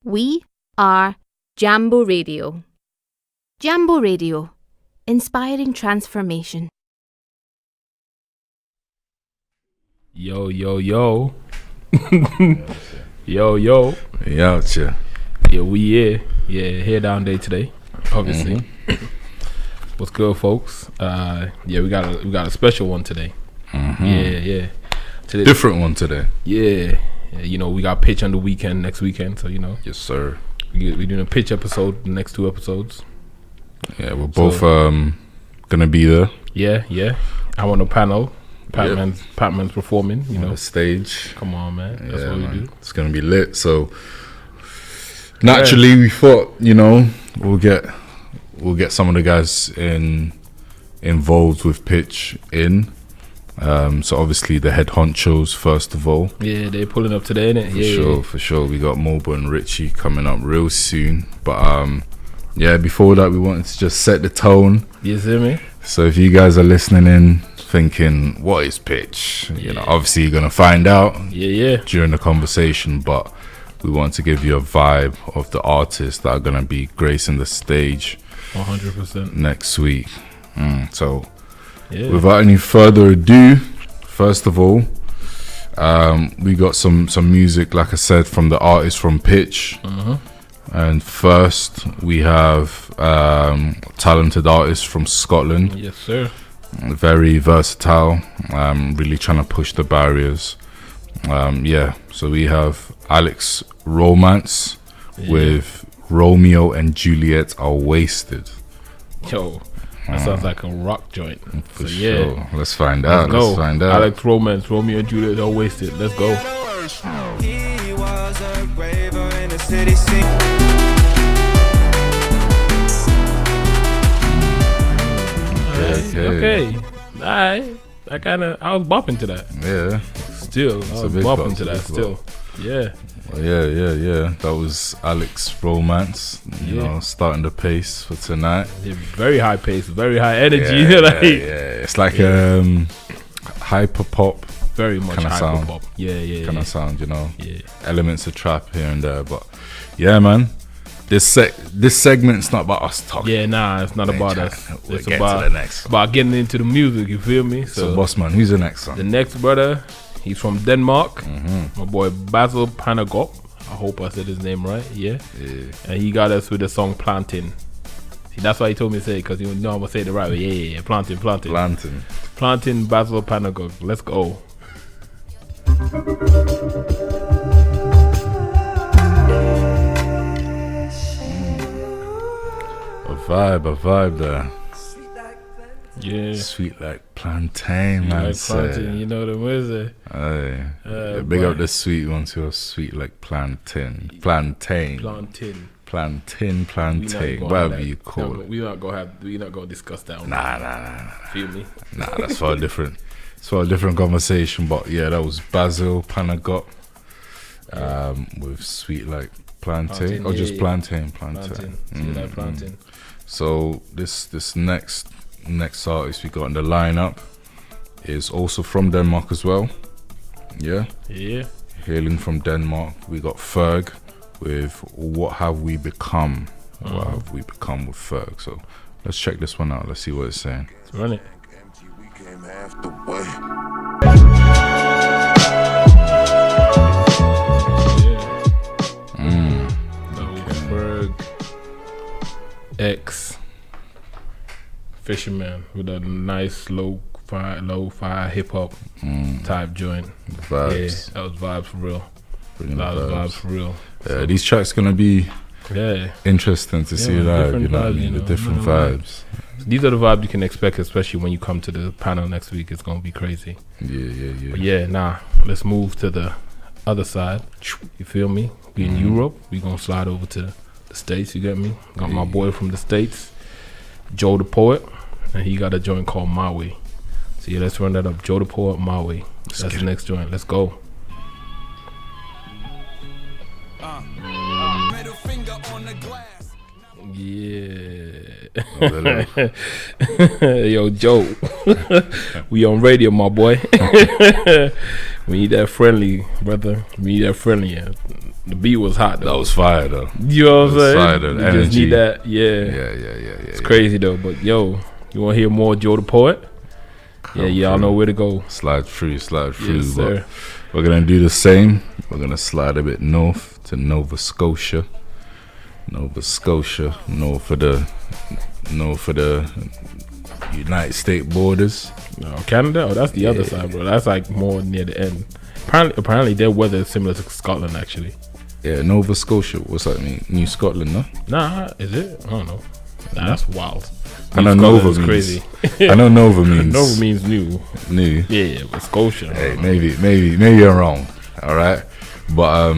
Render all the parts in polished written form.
We are Jambo Radio. Jambo Radio, inspiring transformation. Yo, yo, yo. Yo, yo. Yeah. Yeah, we here. Yeah, hair down day today, obviously. Mm-hmm. What's good, folks? Yeah, we got a special one today. Mm-hmm. Yeah. Today, different one today. Yeah. You know, we got pitch on the weekend, next weekend, so you know. Yes, sir. We're doing a pitch episode, the next 2 episodes. Yeah, we're both gonna be there. Yeah. I'm on the panel. Patman's performing, you know. On the stage. Come on, man. That's what we do. It's gonna be lit. So naturally, we thought, you know, we'll get some of the guys involved with pitch in. So obviously the head honchos first of all. Yeah, they're pulling up today, innit? For sure. We got Mobo and Richy coming up real soon. But before that, we wanted to just set the tone. You see me? So if you guys are listening in, thinking, what is pitch? You know, obviously you're gonna find out. During the conversation, but we want to give you a vibe of the artists that are gonna be gracing the stage 100% next week. So without any further ado, first of all, we got some music, like I said, from the artists from Pitch. And first we have talented artists from Scotland. Yes, sir. Very versatile, really trying to push the barriers. So we have Alex Romance with Romeo and Juliet Are Wasted. Yo, that sounds like a rock joint. For sure. Let's find out. Let's find out. Alex Romance, Romeo and Juliet Are Wasted. Let's go. He was a raver in the city scene. Okay. Alright. I was bopping to that. Yeah. Still, I was bopping to that still. Yeah. Yeah. That was Alex Romance. You know, starting the pace for tonight. Yeah, very high pace, very high energy. Yeah. It's like hyper pop. Very much kind of hyper sound. pop. Yeah. Kind of sound, you know. Yeah. Elements of trap here and there, but yeah, man. This segment's not about us talking. Yeah, nah, it's not about us. It's about getting into the music, you feel me? So boss man, who's the next one? The next brother, he's from Denmark. My boy Basil Panagop. I hope I said his name right. Yeah. And he got us with the song Planting. See, that's why he told me to say it, because you know I'm gonna say it the right way. Yeah. Planting. Planting, Basil Panagop. Let's go. A vibe there. Yeah. Sweet like plantain, man. Like plantain, you know the wizard. Big up the sweet ones who are sweet like plantain. Whatever you call it. We're not gonna discuss that one. Nah. Feel me? Nah, that's for a different conversation. But yeah, that was Basil Panagop with sweet like plantain or just plantain. Sweet like plantain. So this next artist we got in the lineup is also from Denmark as well. Yeah. Hailing from Denmark, we got Ferg with What Have We Become? What have we become with Ferg? So let's check this one out. Let's see what it's saying. Let's run it. Ferg X Fisherman with a nice low fi hip hop type joint. Vibes. Yeah, that was vibes for real. So, these tracks gonna be interesting to see live. You know what I mean? The different vibes. These are the vibes you can expect, especially when you come to the panel next week. It's gonna be crazy. Yeah. But let's move to the other side. You feel me? We in Europe. We gonna slide over to the States. You get me? Got my boy from the States, Joe the Poet, and he got a joint called My Way. So let's run that up. Joe the Poet, My Way. That's the next joint. Let's go. Yo, Joe. We on radio, my boy. We need that friendly, brother. We need that friendly. The beat was hot though. That was fire though. You know what I'm saying? Fire, though. The You just energy. need that. Yeah. It's crazy though. But yo, you want to hear more Joe the Poet? Yeah, y'all know where to go. Slide through. Yes, But sir. we're gonna do the same. We're gonna slide a bit north to Nova Scotia. North for the United States borders. No, Canada? Oh, that's the other side, bro. That's like more near the end. Apparently their weather is similar to Scotland, actually. Yeah, Nova Scotia. What's that mean? New Scotland, no? Nah, is it? I don't know. Nah, that's wild. I know New Nova Scotland's means crazy. I know Nova means Nova means new. new. Yeah, but Scotia. Hey, maybe I'm wrong. All right, but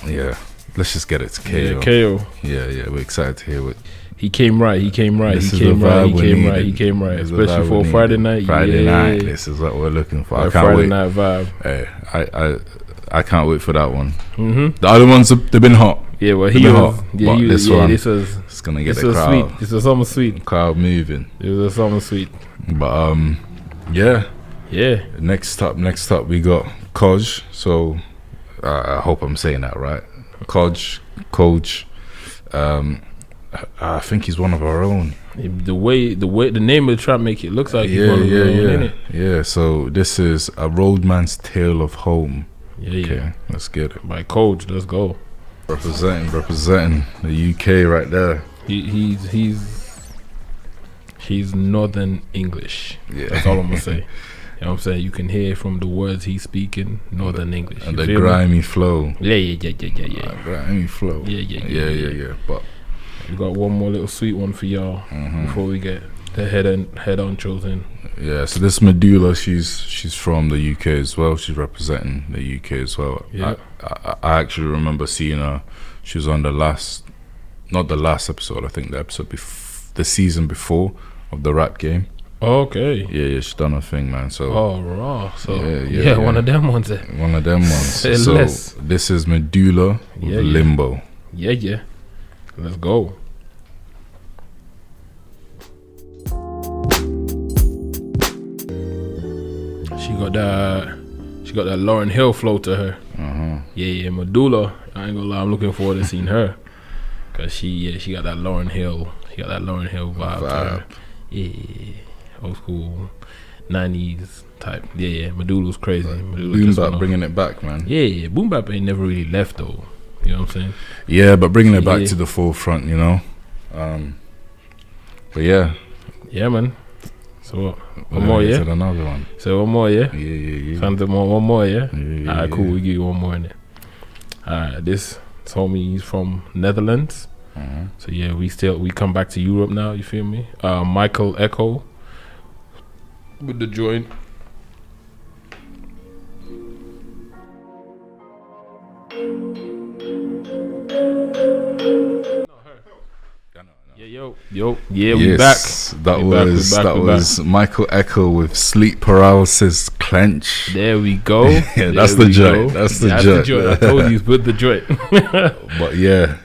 yeah. Let's just get it to KO. Yeah, KO. Yeah, we're excited to hear what. He came right. This is the vibe we needed. This is the Especially vibe for we Friday needed. night. Friday yeah. night. This is what we're looking for. I can't Friday wait. night vibe. Hey, I can't wait for that one. Mm-hmm. The other ones they've been hot. Yeah, well, They've he been was. hot. Yeah, But he was. this Yeah, one, this was. it's gonna get This the was crowd. sweet. This was something sweet. Crowd moving. It was something sweet. But yeah. Yeah. Next up, we got Koj. So I hope I'm saying that right. Koj. I think he's one of our own. The name of the trap make it looks like he's one of the own, innit? Yeah. So this is A Roadman's Tale of Home. Yeah. Okay, let's get it. By Coach, let's go. Representing the UK right there. He's Northern English. Yeah. That's all I'm gonna say. You know what I'm saying? You can hear from the words he's speaking, Northern English. And You the feel me? grimy flow. Yeah. Grimy flow. Yeah. But We got one more little sweet one for y'all before we get the head on chosen. yeah, so this Medulla, she's from the UK as well. She's representing the UK as well. Yeah. I actually remember seeing her. She was on not the last episode. I think the episode the season before of the rap game. Okay. Yeah, she's done her thing, man. So Raw. So yeah. one of them ones. one of them ones. Say So less. this is Medulla with Yeah. Limbo. Yeah. Let's go. She got that Lauryn Hill flow to her. Yeah, Medulla. I ain't gonna lie, I'm looking forward to seeing her, cause she got that Lauryn Hill. She got that Lauryn Hill vibe to her. Yeah, old school 90s type. Yeah, Medulla's crazy. Boom Bap bringing it back, man. Yeah, Boom Bap ain't never really left though. You know what I'm saying? Yeah, but bringing it back Yeah. to the forefront, you know. But yeah, man. So what? we're One more, gonna get yeah. to another one. So one more, yeah. Yeah. Something more, one more, yeah. Alright, cool. yeah. We give you one more in there. Alright, this homie, he's from Netherlands. So yeah, we come back to Europe now. You feel me? Michael Echo with the joint. Yeah, we back. That We back, we was back, that we was Michael Echo with Sleep Paralysis Clench. There we go. Yeah, that's the joint. That's the joint. I told you he's with the joint. But yeah.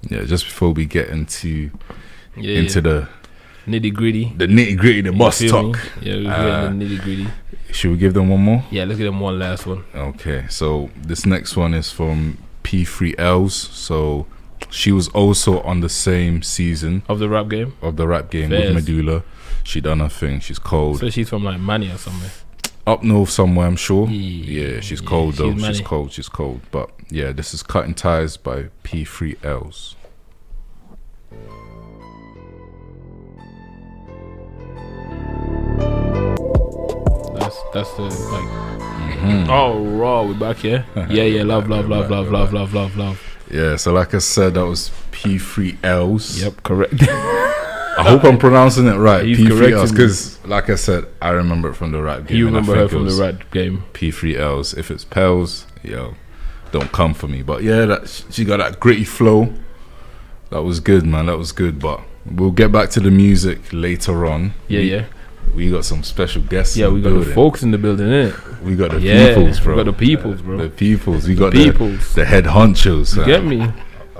Just before we get into the nitty gritty, nitty gritty, the boss talk. Yeah, we're getting the nitty gritty. Should we give them one more? Yeah, let's get them one last one. Okay, so this next one is from P3Ls. So she was also on the same season Of the rap game. with Fairs. Medulla. She done her thing. She's cold. So she's from like Mani or somewhere. Up north somewhere, I'm sure. Yeah, Yeah, she's yeah, cold though. she's She's cold. But yeah, this is Cutting Ties by P3Ls. That's the like. Oh, raw. We back here. Yeah. Love. Yeah, so like I said, that was P3Ls. Yep, correct. I hope I'm pronouncing it right. He's P3Ls, correcting because like I said, I remember it from the rap game. You and I remember her think it from was the rap game. P3Ls. If it's Pels, don't come for me. But yeah, she got that gritty flow. That was good, man. That was good. But we'll get back to the music later on. Yeah. We got some special guests. Yeah, in we the got building. the folks in the building, innit? We got the Yeah, peoples, bro. we got the peoples, bro. The peoples. We got peoples. the head honchos. You get me?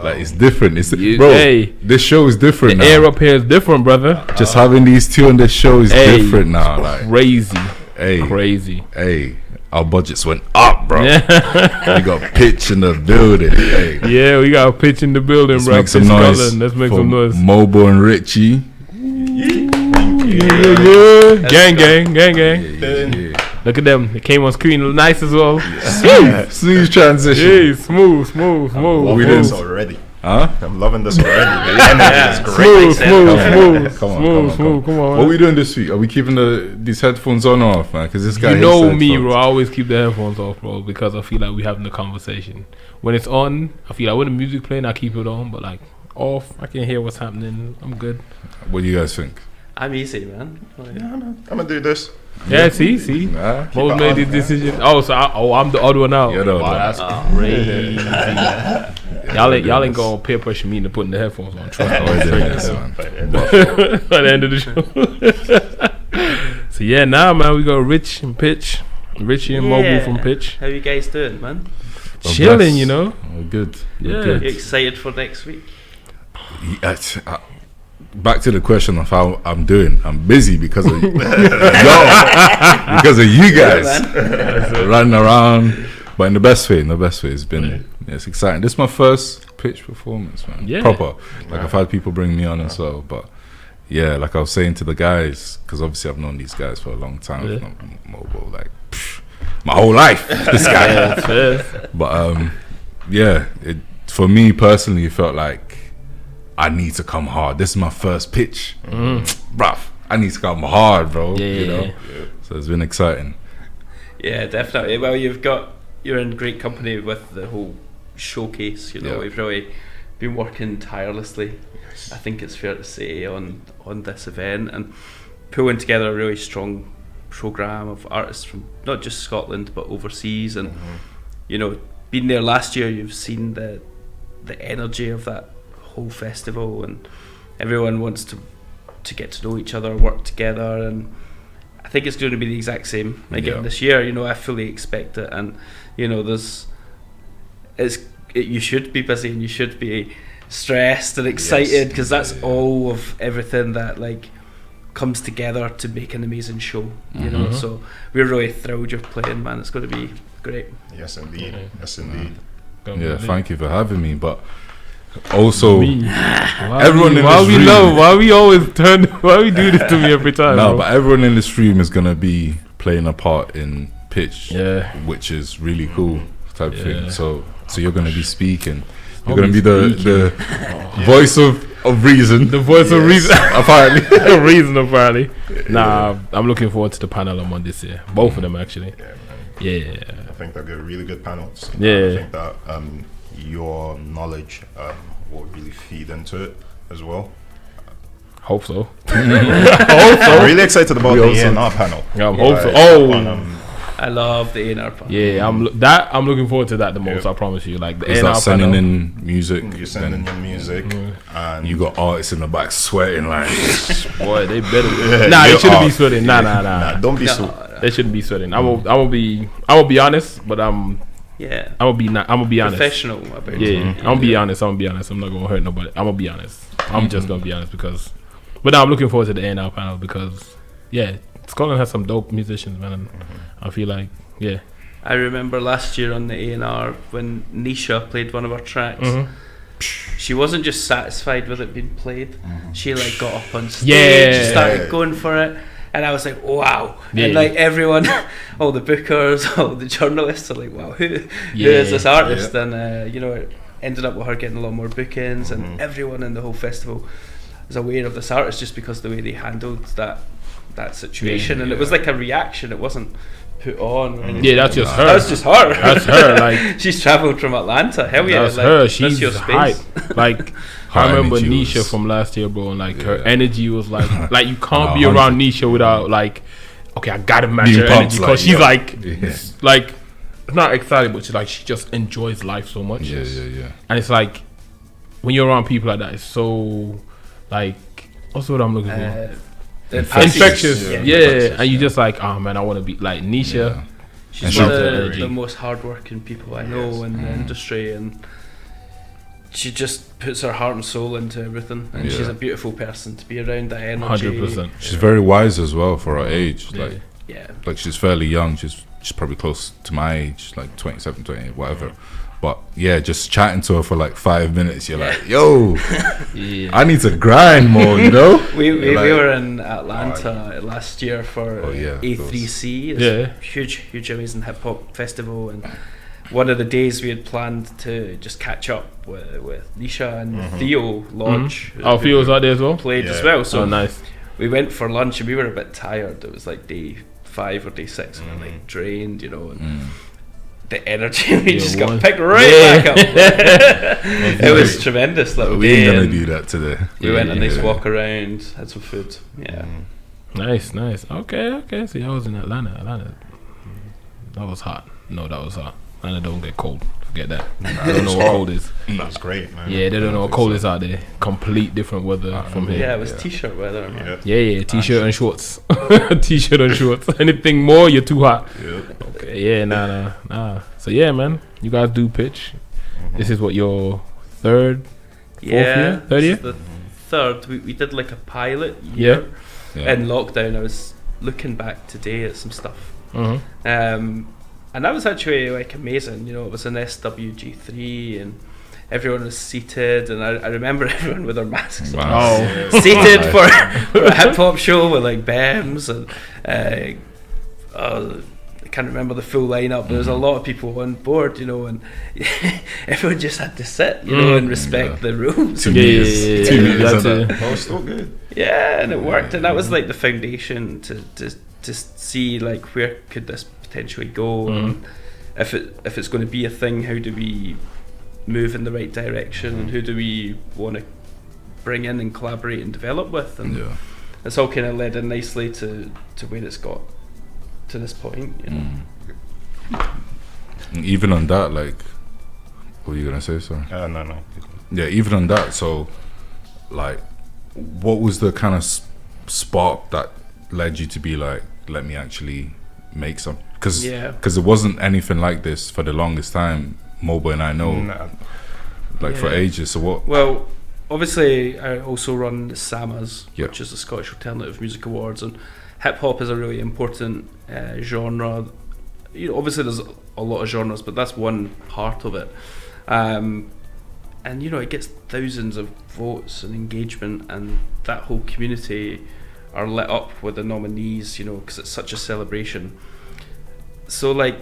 Like it's different. It's You- bro. hey. This show is different The now. air up here is different, brother. Just having these two on the show is Hey, different now. Like, Crazy. hey, Crazy. hey, our budgets went up, bro. Yeah. We got pitch in the building. Hey. Yeah, we got a pitch in the building, Let's bro. make some noise. Let's make for some noise. Mobo and Richy. Yeah. Gang. Yeah. Look at them. They came on screen nice as well. Smooth transition. Hey, smooth. Loving this already. Huh? I'm loving this already. The energy is great. Come on. Come on, What are we doing this week? Are we keeping these headphones on or off, man? Because this guy You hates know the me, headphones. bro. I always keep the headphones off, bro, because I feel like we having a conversation. When it's on, I feel like when the music playing, I keep it on, but like off, I can hear what's happening. I'm good. What do you guys think? I'm easy, man. I'm gonna do this. Yeah, see. Nah? Most made the decision. Oh, so I'm the odd one out. You're the odd one. That's crazy. Y'all ain't gonna peer pressure me into putting the headphones on. Trust me. By the end of the show. So yeah, man, we got Rich and Pitch, Richy and Mobo from Pitch. How you guys doing, man? Chilling, you know. We're good. Yeah. We're You good. excited for next week? Back to the question of how I'm doing. I'm busy because of because of you guys running around, but in the best way. It's been it's exciting. This is my first pitch performance, man. Yeah. Proper. Like I've had people bring me on as well, but yeah, like I was saying to the guys, because obviously I've known these guys for a long time. Yeah. Mobo, like my whole life. This guy. But for me personally, it felt like I need to come hard. This is my first pitch, bruv. I need to come hard, bro. You know. So it's been exciting. Yeah, definitely. Well, you're in great company with the whole showcase. You know, we've really been working tirelessly. I think it's fair to say on this event and pulling together a really strong program of artists from not just Scotland but overseas. And you know, being there last year, you've seen the energy of that whole festival, and everyone wants to get to know each other, work together, and I think it's going to be the exact same again this year. You know, I fully expect it, and you know, you should be busy and you should be stressed and excited because that's all of everything that like comes together to make an amazing show. You know, so we're really thrilled you're playing, man. It's going to be great. Yes, indeed. Yeah, thank you for having me. But also, everyone why we do this to me every time? No, bro? but everyone in the stream is gonna be playing a part in pitch, which is really cool type thing. So you're gonna be speaking. You're gonna be the voice of reason. The voice of reason, apparently. Reason, apparently. Nah, I'm looking forward to the panel I'm on this year. Both of them actually. Yeah. I think they'll get really good panels. Yeah. I think that your knowledge will really feed into it as well. Hope so. I'm really excited about the A&R panel. Yeah, I'm hope so. I love the A&R panel. Yeah, I'm looking forward to that the most. I promise you. Like the Is A&R that sending panel. in music? You're sending your music, and You got artists in the back sweating like, Boy, they better. Nah, they shouldn't be sweating. Nah. don't be They shouldn't be sweating. I will be honest, but I'm gonna be honest. Professional about it. Yeah, I'm gonna be honest. I'm not gonna hurt nobody. I'm gonna be honest. I'm just gonna be honest because. But now I'm looking forward to the A&R panel because Scotland has some dope musicians, man. And I feel like I remember last year on the A&R when Nisha played one of our tracks. She wasn't just satisfied with it being played. She like got up on stage, started going for it. And I was like, wow. And like everyone, all the bookers, all the journalists are like, wow, who is this artist? And, you know, it ended up with her getting a lot more bookings and everyone in the whole festival was aware of this artist just because the way they handled that situation. And it was like a reaction. It wasn't put on. Or anything. Yeah, that's just her. That's just her. That's her. Like she's travelled from Atlanta. Hell yeah. That's like, her. that's She's your hype. space. Like Her I remember energy Nisha was- from last year, bro, and like her energy was like you can't be around Nisha without like, okay, I gotta match Being her pumped, energy because like, she's like not excited, but she just enjoys life so much. yeah. And it's like when you're around people like that, it's so like what's the word I'm looking for? Infectious, and you just like, oh man, I want to be like Nisha. She's And one she- of the most hardworking people I know in the industry, and she just puts her heart and soul into everything. And she's a beautiful person to be around. That energy, 100%. She's very wise as well for her age. Yeah, Like she's fairly young. She's she's probably close to my age, like 27, 28, whatever. But yeah, just chatting to her for like 5 minutes, you're like, yo, I need to grind more, you know? We were in Atlanta last year for A3C. It's a huge, amazing hip hop festival, and one of the days we had planned to just catch up with Nisha and Theo Lodge. Oh, Theo's out there as well? Played as well. So nice. We went for lunch and we were a bit tired. It was like day 5 or day 6, and we were like drained, you know. And the energy we just got picked back up. It was tremendous. Like, we ain't gonna do that today. We went a nice walk around, had some food. Nice. Okay. See, I was in Atlanta. That was hot. No, that was hot. Atlanta don't get cold. Forget that. I don't know what cold is. That's great, man. Yeah, they don't know what cold is out there. Complete different weather from here. Yeah, it was t-shirt weather, man. Yeah, t-shirt and shorts. T-shirt and shorts. Anything more, you're too hot. Okay, nah. So yeah, man, you guys do pitch. This is what, your third year? The third. We did like a pilot year in lockdown. I was looking back today at some stuff. And that was actually like amazing, you know. It was an SWG3 and everyone was seated, and I remember everyone with their masks on, seated for a hip hop show with like BEMs and I can't remember the full lineup. There was a lot of people on board, you know, and everyone just had to sit, you know, and respect the rules. 2 meters. Oh, still good. Yeah, and it worked, and that was like the foundation to see like where could this potentially go, and if it's going to be a thing, how do we move in the right direction, and who do we want to bring in and collaborate and develop with, and it's all kind of led in nicely to where it's got to this point, you know. Even on that, like, what were you gonna say? Sorry. No. Yeah, even on that. So, like, what was the kind of spark that led you to be like, let me actually make some? Because it wasn't anything like this for the longest time. Mobo and I know, for ages. So what? Well, obviously, I also run the SAMAs, which is the Scottish Alternative Music Awards, and hip hop is a really important genre. You know, obviously there's a lot of genres, but that's one part of it. And you know, it gets thousands of votes and engagement, and that whole community are lit up with the nominees, you know, because it's such a celebration. So like,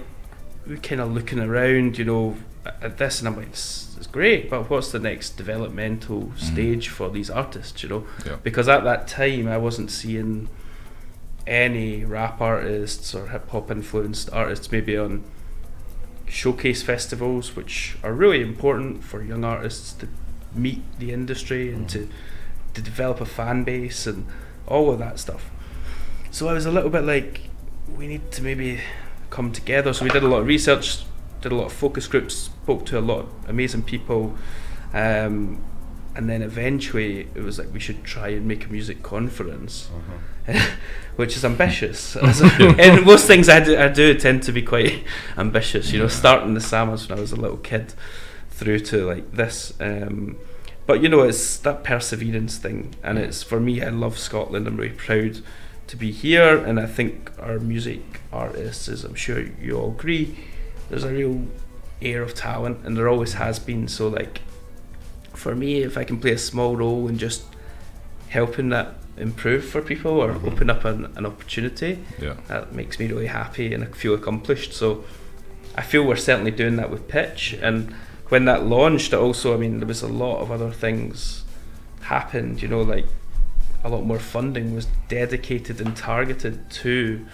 we're kind of looking around, you know, at this, and I'm like, it's great, but what's the next developmental stage for these artists, you know? Because at that time I wasn't seeing any rap artists or hip hop influenced artists maybe on showcase festivals, which are really important for young artists to meet the industry and to develop a fan base and all of that stuff. So I was a little bit like, we need to maybe come together. So we did a lot of research, did a lot of focus groups, spoke to a lot of amazing people, and then eventually it was like, we should try and make a music conference, which is ambitious. And most things I do tend to be quite ambitious, you know, starting the SAMAs when I was a little kid through to like this. But you know, it's that perseverance thing, and it's, for me, I love Scotland. I'm really proud to be here, and I think our music artists, as I'm sure you all agree, there's a real air of talent, and there always has been. So like, for me, if I can play a small role in just helping that improve for people or open up an opportunity, that makes me really happy and I feel accomplished. So I feel we're certainly doing that with Pitch, and when that launched, it also, I mean, there was a lot of other things happened, you know, like a lot more funding was dedicated and targeted to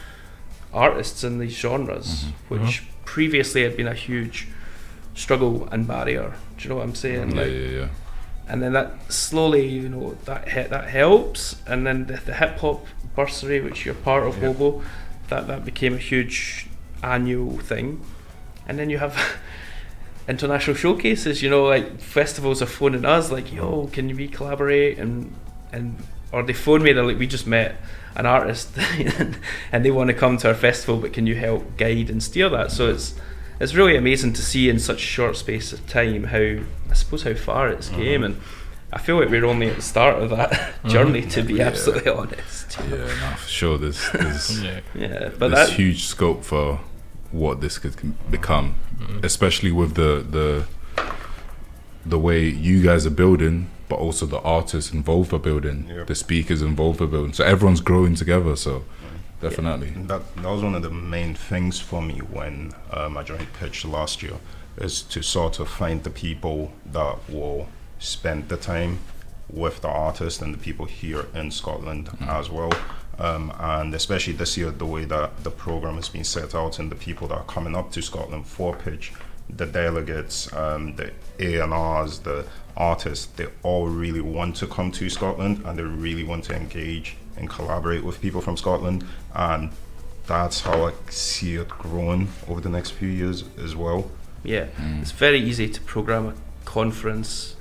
artists in these genres, which previously had been a huge struggle and barrier. Do you know what I'm saying? And then that slowly, you know, that helps, and then the hip hop bursary, which you're part of, Mobo, that became a huge annual thing, and then you have international showcases. You know, like festivals are phoning us like, yo, can we collaborate, and or they phone me, they're like, we just met an artist and they want to come to our festival, but can you help guide and steer that? So it's really amazing to see in such a short space of time how far it's came, and I feel like we're only at the start of that journey, to be absolutely honest. Yeah, no, for sure. There's but there's huge scope for what this could become, especially with the way you guys are building, but also the artists involved are building, the speakers involved are building. So everyone's growing together. So definitely. That was one of the main things for me when I joined Pitch last year, is to sort of find the people that will spend the time with the artists and the people here in Scotland as well. And especially this year, the way that the program has been set out and the people that are coming up to Scotland for Pitch, the delegates, the A&Rs, the artists, they all really want to come to Scotland and they really want to engage and collaborate with people from Scotland. And that's how I see it growing over the next few years as well. Yeah, it's very easy to program a conference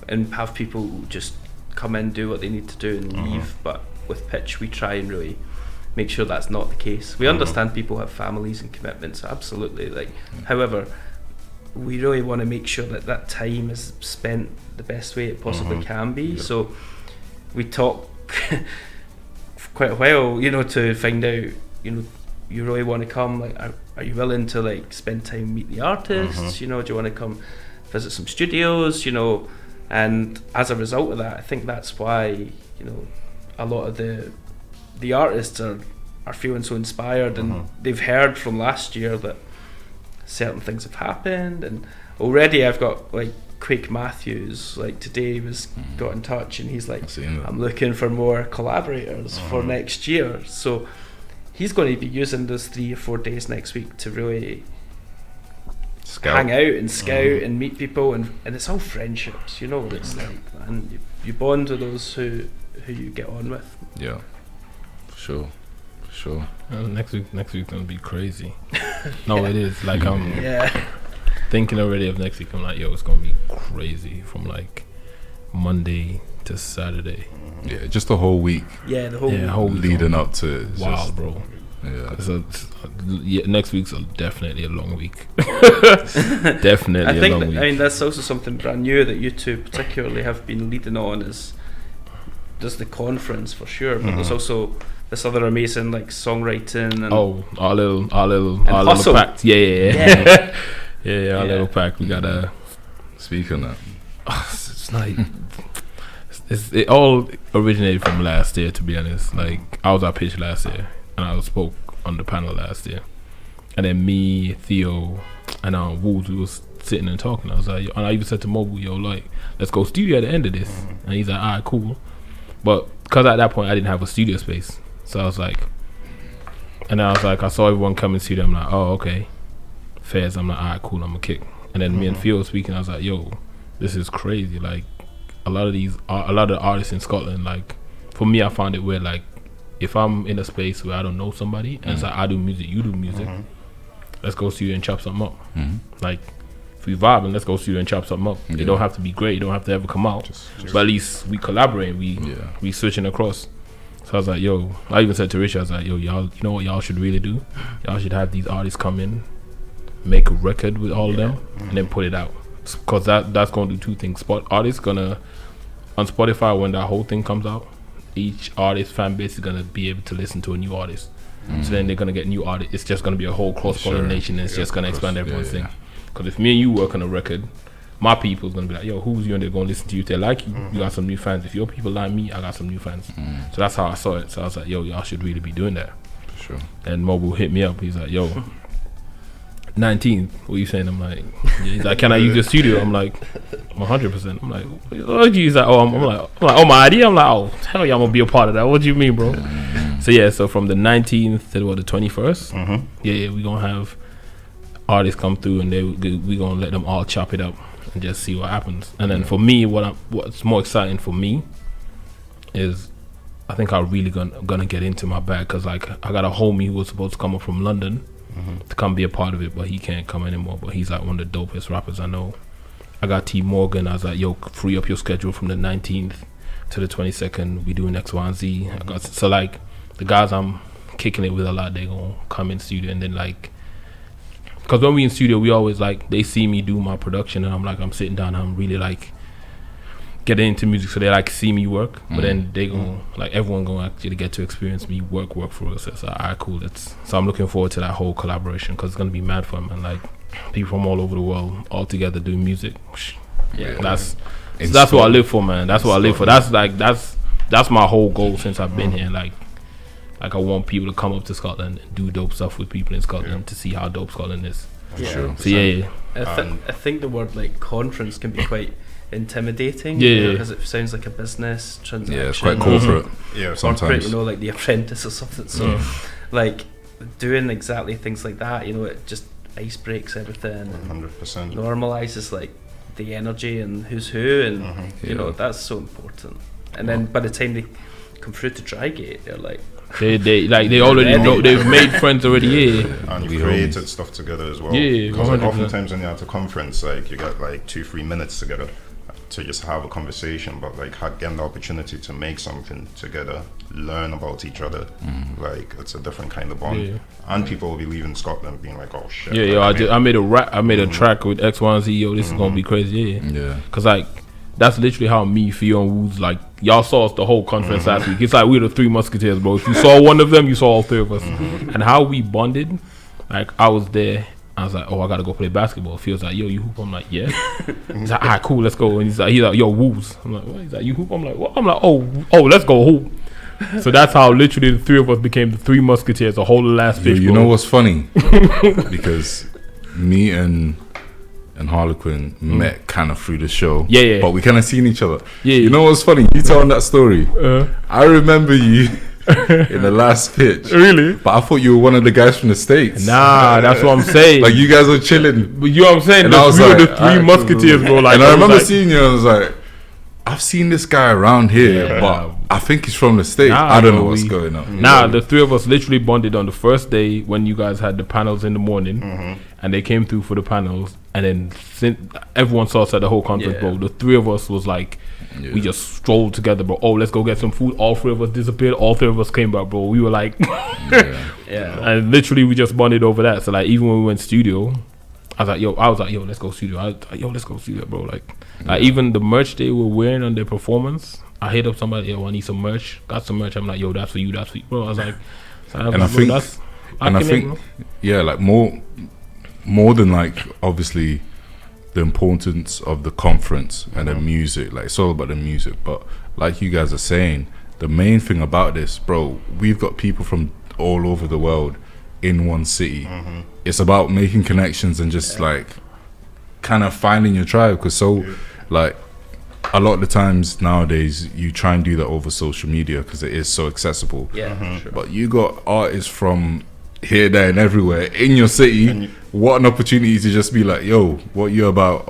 and have people just come in, do what they need to do and leave, but with Pitch we try and really make sure that's not the case. We understand people have families and commitments, absolutely, like however we really want to make sure that that time is spent the best way it possibly can be. So we talk for quite a while, you know, to find out, you know, you really want to come, like are you willing to like spend time, meet the artists, you know, do you want to come visit some studios, you know. And as a result of that, I think that's why, you know, a lot of the artists are feeling so inspired, and they've heard from last year that certain things have happened. And already I've got like Quake Matthews, like today got in touch and he's like, I'm looking for more collaborators for next year. So he's going to be using those 3 or 4 days next week to really hang out and scout and meet people, and it's all friendships, you know. It's like, and you bond with those who you get on with. Yeah, for sure. Next week's gonna be crazy. No, it is. Like I'm thinking already of next week. I'm like, yo, it's gonna be crazy from like Monday to Saturday. Yeah, just the whole week. Yeah, the whole week leading up to it. Wild, bro. Yeah. So next week's definitely a long week. Definitely a long week. I mean, that's also something brand new that you two particularly have been leading on. There's the conference for sure, but there's also this other amazing like songwriting and our little pact. Yeah. Our little pact. We gotta speak on that. It's like it all originated from last year, to be honest. Like I was at Pitch last year, and I spoke on the panel last year, and then me, Theo, and Woods, we was sitting and talking. I was like, and I even said to Mobo, yo, like, let's go studio at the end of this. And he's like, alright, cool. But because at that point I didn't have a studio space, so I was like, I saw everyone come in studio. I'm like, oh, okay, fairs. I'm like, alright, cool, I'm gonna kick. And then me and Theo were speaking. I was like, yo, this is crazy. Like a lot of the artists in Scotland, like for me, I found it where like, if I'm in a space where I don't know somebody and it's like I do music, you do music, let's go studio and chop something up. Like if we vibe, and let's go studio and chop something up. It don't have to be great, you don't have to ever come out, but at least we collaborate, we switching across. So I was like, yo, I even said to Richy, I was like, yo, y'all, you know what y'all should really do? Y'all should have these artists come in, make a record with all of them, and then put it out. Because that's going to do two things. Artists gonna, on Spotify, when that whole thing comes out, each artist fan base is gonna be able to listen to a new artist. So then they're gonna get new artists. It's just gonna be a whole cross-pollination, and it's just gonna expand everyone's thing. Because if me and you work on a record, my people's gonna be like, yo, who's you? And they're gonna listen to you. If they like you, you got some new fans. If your people like me, I got some new fans. So that's how I saw it. So I was like, yo, y'all should really be doing that. For sure. And Mobo hit me up. He's like, yo, 19th, what are you saying? I'm like, he's like, can I use your studio? I'm like, 100%. I'm like, what? He's like, I'm like, oh, my idea? I'm like, oh, hell yeah, I'm gonna be a part of that. What do you mean, bro? So from the 19th to the 21st, we gonna have artists come through, and we gonna let them all chop it up and just see what happens. And then for me, what's more exciting for me is, I think I'm really gonna get into my bag, because like I got a homie who was supposed to come up from London to come be a part of it, but he can't come anymore. But he's like one of the dopest rappers I know. I got T Morgan. I was like, yo, free up your schedule from the 19th to the 22nd. We doing X, Y, and Z. So like the guys I'm kicking it with a lot, they gonna come in studio, and then like, because when we in studio, we always like, they see me do my production, and I'm like, I'm sitting down, I'm really like getting into music, so they like see me work, but then they go like everyone gonna actually get to experience me work for us. So it's like, alright, cool. So I'm looking forward to that whole collaboration because it's gonna be mad fun, man. Like people from all over the world all together doing music. Yeah, that's what I live for, man. That's what I live for. That's my whole goal since I've been here. Like I want people to come up to Scotland and do dope stuff with people in Scotland to see how dope Scotland is. Sure. So yeah. I think the word like conference can be quite intimidating. Yeah, because it sounds like a business transaction. Yeah, it's quite corporate. Yeah, sometimes. Corporate, you know, like The Apprentice or something. So, like doing exactly things like that, you know, it just ice breaks everything. 100%. Normalizes like the energy and who's who, and you know that's so important. And then by the time they come through to Drygate, they're like. They already know, they've made friends already, and you created stuff together as well. Yeah, because like, oftentimes when you're at a conference, like you get like 2-3 minutes together to just have a conversation, but like getting the opportunity to make something together, learn about each other, like it's a different kind of bond. And people will be leaving Scotland being like, oh shit. I made a track with X, Y, and Z. Yo, this is gonna be crazy. Yeah, because like. That's literally how me, Theo, and Woods, like, y'all saw us the whole conference last week. It's like we're the three musketeers, bro. If you saw one of them, you saw all three of us. And how we bonded, like, I was there. I was like, oh, I gotta go play basketball. Theo's like, yo, you hoop? I'm like, yeah. He's like, alright, cool, let's go. And he's like, yo, Woods. I'm like, what? He's like, you hoop? I'm like, what? I'm like, oh, let's go hoop. So that's how literally the three of us became the three musketeers the whole last pitch. You know what's funny? Because me and Harlequin met kind of through the show, but we kind of seen each other. You know what's funny? You telling that story. I remember you in the last pitch. Really? But I thought you were one of the guys from the States. Nah, that's what I'm saying. Like you guys were chilling. But you know what I'm saying? And I was like, the three musketeers, bro. Like, and I remember seeing you. And I was like, I've seen this guy around here, but I think he's from the States. I don't know what's going on. The three of us literally bonded on the first day when you guys had the panels in the morning, and they came through for the panels, and then since everyone saw us at the whole conference, bro. The three of us was like, we just strolled together, bro. Oh, let's go get some food. All three of us disappeared. All three of us came back, bro. We were like, and literally we just bonded over that. So like, even when we went studio, I was like, yo, let's go studio. Let's go studio, bro. Like even the merch they were wearing on their performance, I hit up somebody, yo, I need some merch. Got some merch. I'm like, yo, that's for you, bro. I was like, I think, like more than like obviously the importance of the conference and the music, like it's all about the music. But like you guys are saying, the main thing about this, bro, we've got people from all over the world in one city. It's about making connections and just like kind of finding your tribe, because like a lot of the times nowadays you try and do that over social media because it is so accessible. Sure. But you got artists from here, there and everywhere in your city. What an opportunity to just be like, yo, what you about?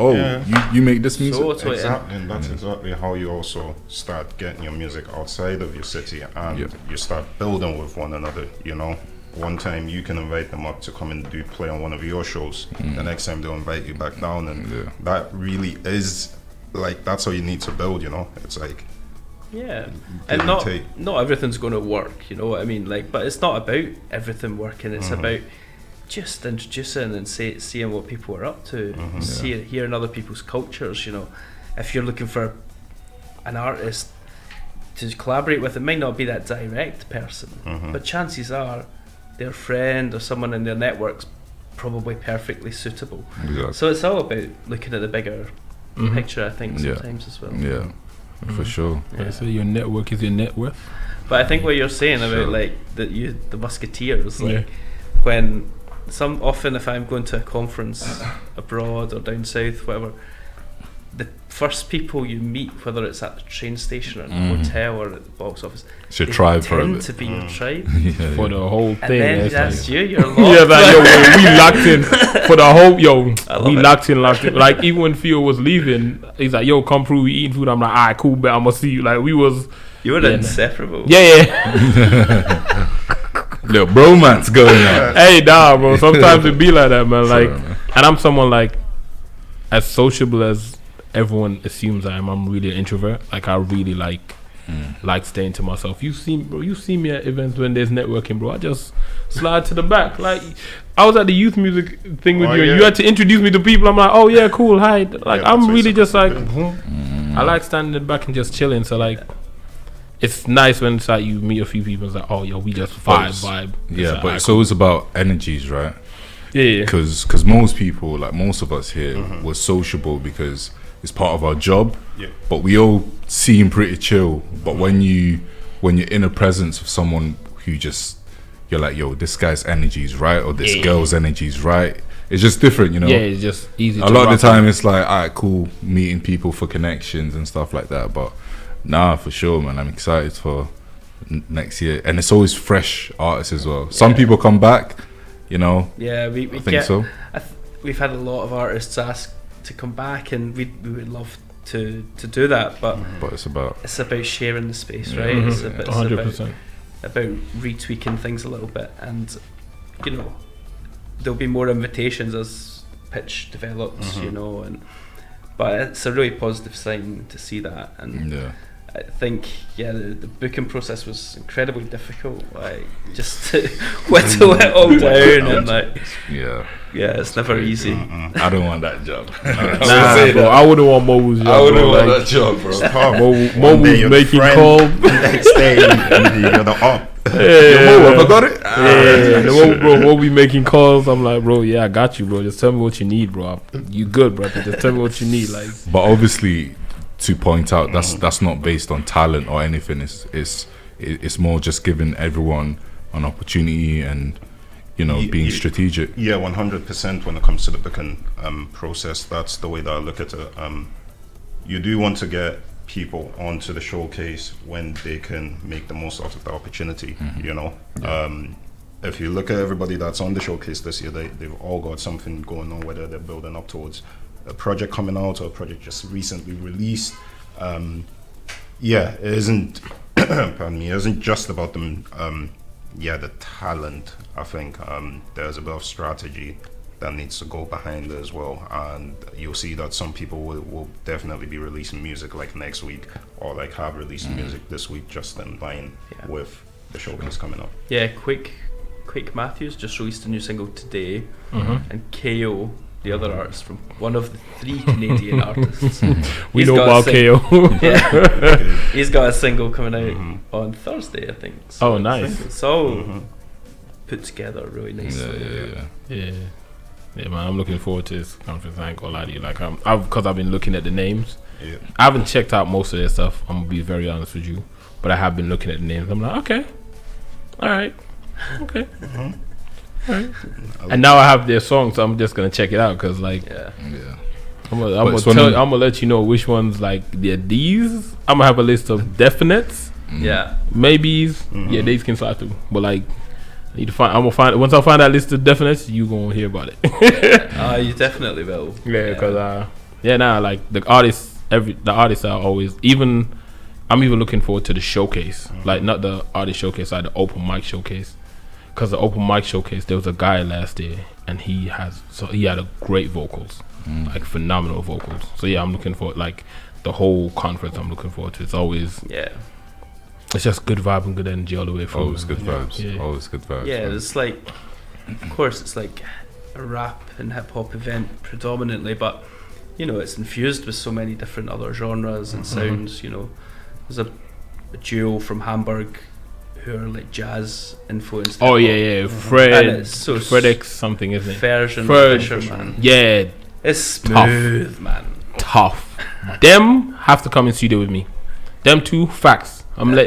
You make this music. Exactly, and that's exactly how you also start getting your music outside of your city, and you start building with one another, you know. One time you can invite them up to come and play on one of your shows. The next time they'll invite you back down, and that really is like, that's how you need to build, you know. It's like, and not everything's going to work, you know what I mean? Like, but it's not about everything working. It's about just introducing and seeing what people are up to, hearing other people's cultures. You know, if you're looking for an artist to collaborate with, it might not be that direct person, but chances are their friend or someone in their network's probably perfectly suitable. So it's all about looking at the bigger picture, I think, sometimes as well. For sure. So your network is your net worth. But I think what you're saying about like the musketeers, like when often if I'm going to a conference abroad or down south, whatever, the first people you meet, whether it's at the train station or the hotel or at the box office, it's your tribe for tend to be your tribe for the whole thing. And then that's like, you're locked. We locked in for the whole. We locked in. Like even when Theo was leaving, he's like, yo, come through, we eating food. I'm like, alright, cool, bet I'm gonna see you. Like we was. You were inseparable. Little bromance going on. Hey, nah, bro. Sometimes it be like that, man. Like, and I'm someone like as sociable as everyone assumes I am. I'm really an introvert. Like I really like staying to myself. You see me at events when there's networking, bro. I just slide to the back. Like I was at the youth music thing with you, and you had to introduce me to people. I'm like, oh yeah, cool, hi. Like I'm really just like, I like standing back and just chilling. So like, it's nice when it's like you meet a few people. It's like, oh, yo, we just vibe. Yeah, like, but it's always about energies, right? Yeah. Because most people, like most of us here, we're sociable because it's part of our job. Yeah. But we all seem pretty chill. But when you're in the presence of someone who just, you're like, yo, this guy's energy is right, or this girl's energy is right. It's just different, you know. Yeah, it's just easy. A lot of the time, it's like, alright, cool, meeting people for connections and stuff like that. But nah, for sure, man, I'm excited for next year, and it's always fresh artists as well. Some people come back, you know. Yeah, we I think so. We've had a lot of artists ask to come back, and we would love to do that, but it's about sharing the space, right? It's 100%. about retweaking things a little bit, and you know, there'll be more invitations as pitch develops, you know, but it's a really positive sign to see that. And I think the booking process was incredibly difficult, like just to whittle it all down, and like it's never easy. I don't want that job. Bro, I wouldn't want Mobo's job. I wouldn't want that job, bro. Mobo's making calls. Next day, you're the op. Mobo, have I got it? We'll be making calls. I'm like, bro, I got you, bro. Just tell me what you need, bro. You good, bro? Just tell me what you need, like. But obviously, to point out, that's not based on talent or anything. It's more just giving everyone an opportunity and, you know, being strategic. Yeah, 100% when it comes to the booking process. That's the way that I look at it. You do want to get people onto the showcase when they can make the most out of the opportunity, you know. If you look at everybody that's on the showcase this year, they've all got something going on, whether they're building up towards a project coming out or a project just recently released. It isn't pardon me, it isn't just about them the talent. I think there's a bit of strategy that needs to go behind it as well, and you'll see that some people will definitely be releasing music like next week, or like have released music this week just in line with the showcase coming up. Quake Matthews just released a new single today, and KO, the other artist from one of the 3 Canadian artists. We know about KO. He's got a single coming out on Thursday, I think. So nice. It's all put together really nicely. Yeah, man, I'm looking forward to this conference. I ain't gonna lie to you. Like, because I've been looking at the names. Yeah. I haven't checked out most of their stuff. I'm gonna be very honest with you, but I have been looking at the names. I'm like, okay, all right, okay. All right. And now I have their songs, so I'm just gonna check it out because, like, I'm gonna let you know which ones like these. I'm gonna have a list of definites, maybes, these can slide through. But like, I need to find. I'm gonna find once I find that list of definites, you gonna hear about it. You definitely will. Because like the artists, the artists are always even. I'm even looking forward to the showcase, like not the artist showcase, like the open mic showcase. Because the open mic showcase, there was a guy last year, and he had a great vocals, like phenomenal vocals. So I'm looking for like the whole conference. I'm looking forward to. It's always it's just good vibe and good energy all the way through. Always good vibes. Always good vibes. Yeah, it's like, of course, it's like a rap and hip hop event predominantly, but you know, it's infused with so many different other genres and sounds. You know, there's a duo from Hamburg who are like jazz influenced. Fredix something, isn't it? Version Fisher, man. Yeah, it's smooth, man. Tough. Them have to come in studio with me. Them two, facts. On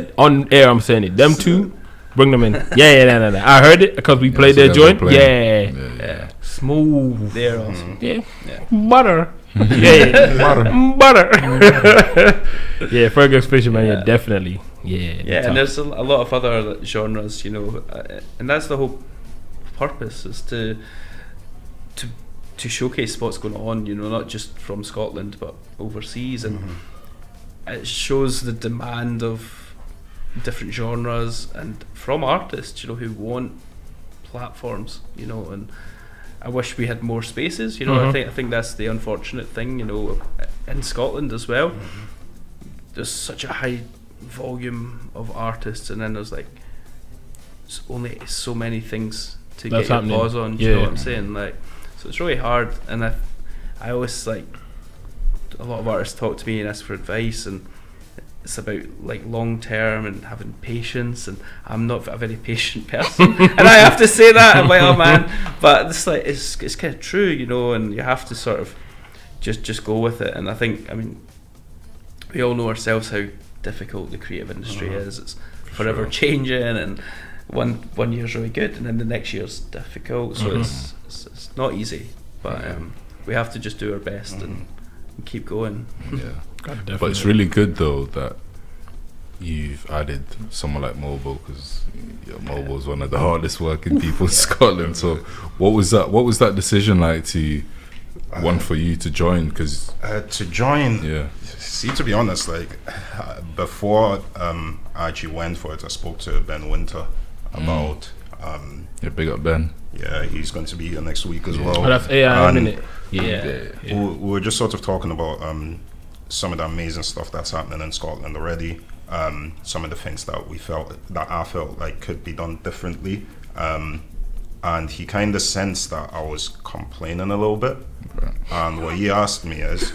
air. I'm saying it. Them two, bring them in. No. I heard it because we played their joint. Yeah. Smooth. They're awesome. Yeah. Butter. Butter. Fergus Fisherman. Definitely. Yeah, and there's a lot of other genres, you know, and that's the whole purpose, is to showcase what's going on, you know, not just from Scotland but overseas, and it shows the demand of different genres and from artists, you know, who want platforms, you know, and I wish we had more spaces, you know. I think that's the unfortunate thing, you know, in Scotland as well. There's such a high volume of artists, and then there's like only so many things to get your paws on. Do you know what I'm saying? Like, so it's really hard, and I always like a lot of artists talk to me and ask for advice, and it's about like long term and having patience, and I'm not a very patient person, and I have to say that. I'm like, oh man, but it's like it's kind of true, you know, and you have to sort of just go with it. And I think, I mean, we all know ourselves how difficult the creative industry is. It's forever changing, and one year's really good, and then the next year's difficult. So it's not easy, but we have to just do our best and keep going. Yeah, but it's really good though that you've added someone like Mobo, because Mobo is one of the hardest working people in Scotland. So what was that decision like to one for you to join? Because to join, see, to be honest, like before I actually went for it, I spoke to Ben Winter about big up Ben. Yeah, he's going to be here next week as well. Oh, that's AI, isn't it? We were just sort of talking about some of the amazing stuff that's happening in Scotland already. Some of the things that I felt like could be done differently. And he kind of sensed that I was complaining a little bit. And what he asked me is,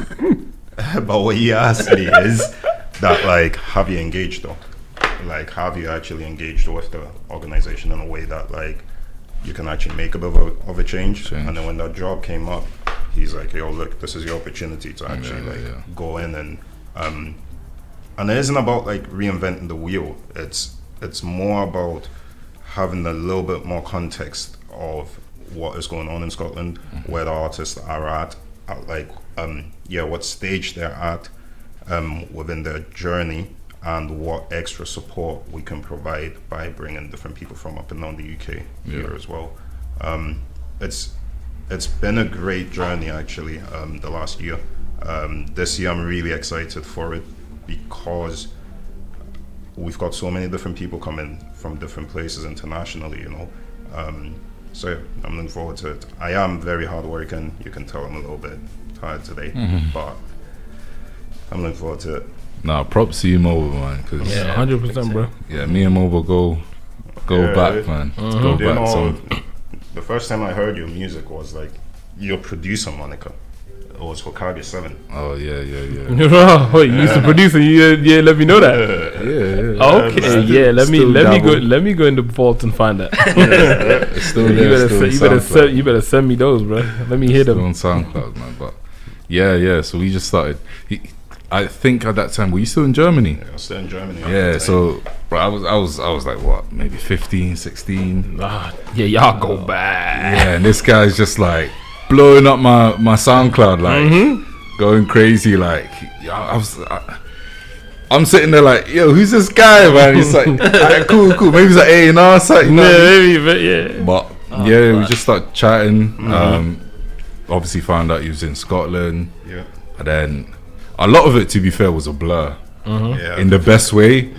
that like, have you engaged though? Like, have you actually engaged with the organization in a way that like you can actually make a bit of a change? And then when that job came up, he's like, yo, look, this is your opportunity to actually go in and it isn't about like reinventing the wheel. It's more about having a little bit more context of what is going on in Scotland, where the artists are at like what stage they're at within their journey, and what extra support we can provide by bringing different people from up and down the UK here as well. It's been a great journey actually, the last year. This year I'm really excited for it because we've got so many different people coming from different places internationally, you know. So yeah, I'm looking forward to it. I am very hardworking. You can tell I'm a little bit tired today, but I'm looking forward to it. Nah, props to you, Mobo, man. 'Cause 100%, bro. Yeah, me and Mobo go back, man. Go You back. know, the first time I heard your music was like your producer, Monica. It was Hokage 7. Oh yeah. Wait, you used to produce and you let me know that. Okay, let me go in the vault and find that. It's still there. You better send me those, bro. Let me hear them on SoundCloud, man. But yeah. So we just started. I think at that time, were you still in Germany? Yeah, I was still in Germany. Yeah, so bro, I was like what, maybe 15, 16. Y'all go back. Yeah, and this guy's just like blowing up my SoundCloud, like going crazy. Like I'm sitting there like, yo, who's this guy, man? He's like, alright, cool. Maybe he's like A&R something. But we just started chatting. Obviously found out he was in Scotland. Yeah, and then. A lot of it, to be fair, was a blur, in the best way,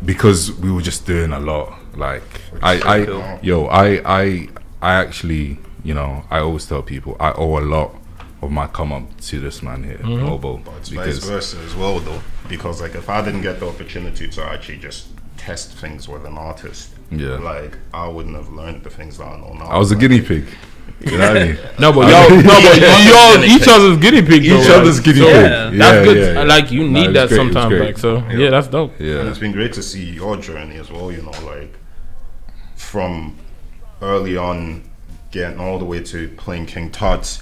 because we were just doing a lot. Like I actually, you know, I always tell people I owe a lot of my come up to this man here, Mobo. But it's vice versa as well, though, because like if I didn't get the opportunity to actually just test things with an artist, like I wouldn't have learned the things that I know now. I was a guinea pig. You know what I mean? But y'all each other's guinea pig. Each other's guinea pig. That's good. Yeah. Like you need that sometimes. Like so, that's dope. Yeah, and it's been great to see your journey as well. You know, like from early on, getting all the way to playing King Tut's,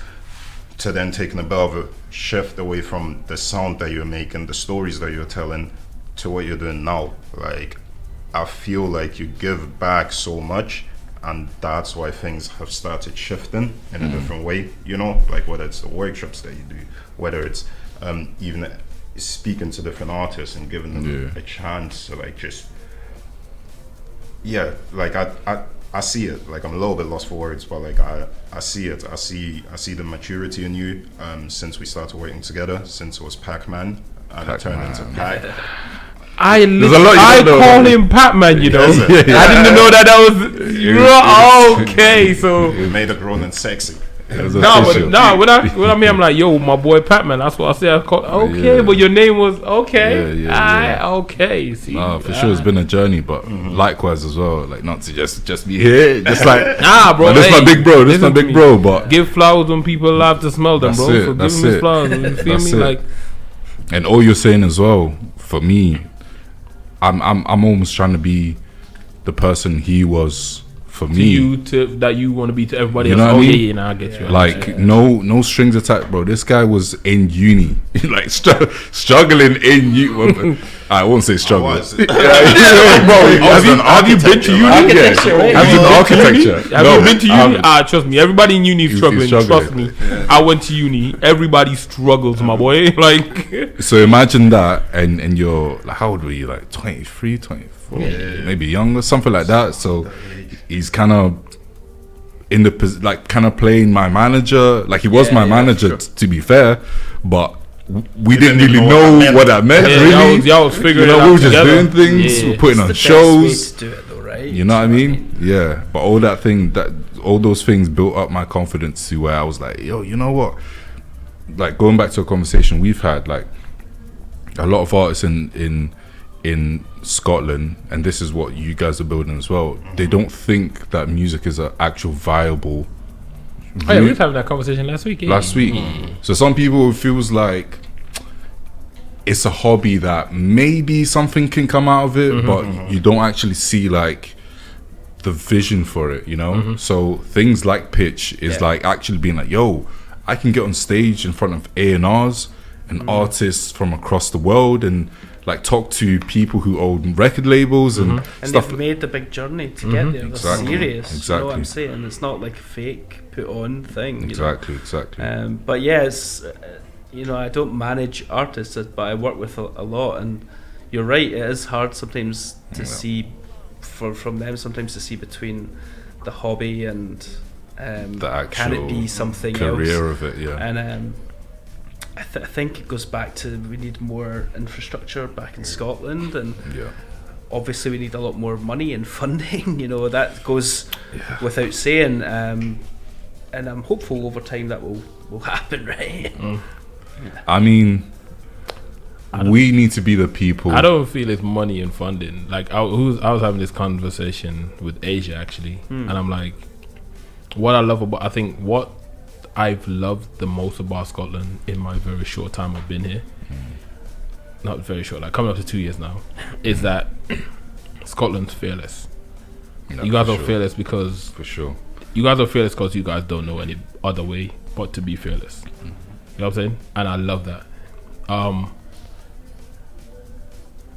to then taking a bit of a shift away from the sound that you're making, the stories that you're telling, to what you're doing now. Like, I feel like you give back so much. And that's why things have started shifting in a different way, you know, like whether it's the workshops that you do, whether it's even speaking to different artists and giving them a chance to like just, like I see it. Like I'm a little bit lost for words, but like I see it. I see the maturity in you since we started working together, since it was Pac-Man and it turned into Pac. I call him Pac-Man, you know. I didn't know that was okay. So we made it grown and sexy. It was No, official. but when I mean, I'm like, yo, my boy Patman. That's what I said. I called, okay, Yeah. but your name was okay. Yeah. Okay. See, For sure, it's been a journey, but likewise as well. Like, not to just be here, just like nah, bro. man, this hey, my big bro. This listen my to big me. bro. But Give flowers when people love to smell them, That's bro. it, So that's give them his it. flowers. You feel That's me? it. Like, and all you're saying as well, for me, I'm almost trying to be the person he was for to me. you, that you want to be to everybody You else. know what I mean? Yeah, nah, I get you. Like no strings attached, bro. This guy was in uni, like struggling in uni. I won't say struggle. was. Bro, have you been to uni? Architecture, right? As in architecture. Have you been to uni? Trust me. Everybody in uni is He's struggling. struggling. Trust me. I went to uni. Everybody struggles, my boy. Like, So imagine that, and you're like, how old were you? Like 23, 24, maybe younger, something like that. So he's kind of in the like kind of playing my manager. Like he was my manager, to be fair, but we didn't really know what that meant. Really, y'all was figuring you know, it out we were just together. doing things, Yeah. we're putting on It's the shows. best way to do it, though, right? You know what I mean? Yeah. But all those things built up my confidence to where I was like, yo, you know what? Like going back to a conversation we've had, like a lot of artists in Scotland, and this is what you guys are building as well. They don't think that music is an actual viable. Oh, yeah, we were having that conversation last week. Yeah. Last week. So some people, it feels like it's a hobby that maybe something can come out of it, but you don't actually see like the vision for it, you know? So things like pitch is like actually being like, yo, I can get on stage in front of A&Rs and artists from across the world and like talk to people who own record labels and stuff. They've made the big journey to get there. They're Exactly. serious. You know what I'm Exactly. saying? It's not like a fake put on thing. Exactly. But yeah, it's I don't manage artists, but I work with a lot, and you're right. It is hard sometimes to see from them. Sometimes to see between the hobby and The actual can it be something career else? of it, yeah. And I think it goes back to we need more infrastructure back in Scotland, and Yeah. obviously we need a lot more money and funding. That goes without saying. And I'm hopeful over time that will happen, right? I mean, we need to be the people. I don't feel it's money and funding. Like I was having this conversation with Asia actually, and I'm like, what I love about, I think what I've loved the most about Scotland in my very short time I've been here, not very short, like coming up to 2 years now, is that Scotland's fearless. No, You guys for are sure. fearless because For sure. you guys are fearless because you guys don't know any other way but to be fearless. You know what I'm saying? And I love that.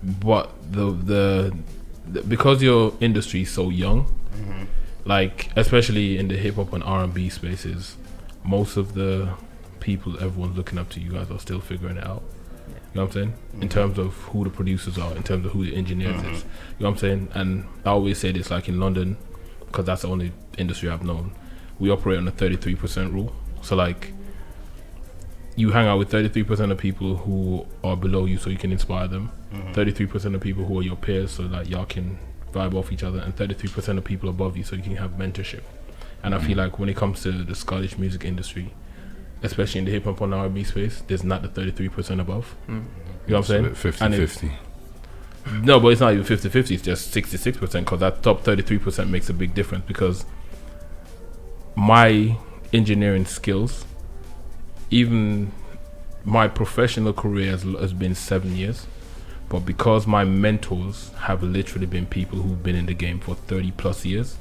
But the because your industry is so young, like especially in the hip hop and R&B spaces, most of the people everyone's looking up to, you guys are still figuring it out. You know what I'm saying? In terms of who the producers are, in terms of who the engineers is. You know what I'm saying? And I always say this, like in London, because that's the only industry I've known, we operate on a 33% rule. So like, you hang out with 33% of people who are below you so you can inspire them, 33% of people who are your peers so that y'all can vibe off each other, and 33% of people above you so you can have mentorship. And I feel like when it comes to the Scottish music industry, especially in the hip hop and R&B space, there's not the 33% above. You know what I'm saying? 50-50. No, but it's not even 50-50, it's just 66%, because that top 33% makes a big difference, because my engineering skills, even my professional career has been 7 years, but because my mentors have literally been people who've been in the game for 30 plus years,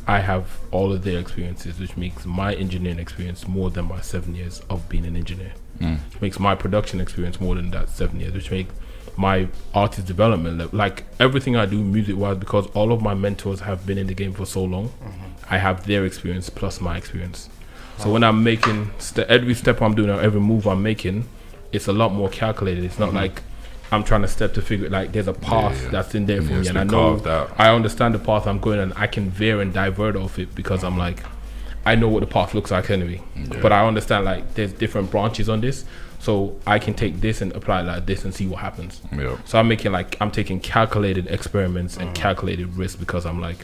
I have all of their experiences, which makes my engineering experience more than my 7 years of being an engineer. Which makes my production experience more than that 7 years, which makes my artist development, like everything I do music wise, because all of my mentors have been in the game for so long, I have their experience plus my experience. So when I'm making every step I'm doing or every move I'm making, it's a lot more calculated. It's not like I'm trying to step to figure, like there's a path that's in there for me, and I know I understand the path I'm going, and I can veer and divert off it because I'm like, I know what the path looks like anyway. But I understand like there's different branches on this, so I can take this and apply it like this and see what happens. So I'm taking calculated experiments and calculated risks, because I'm like,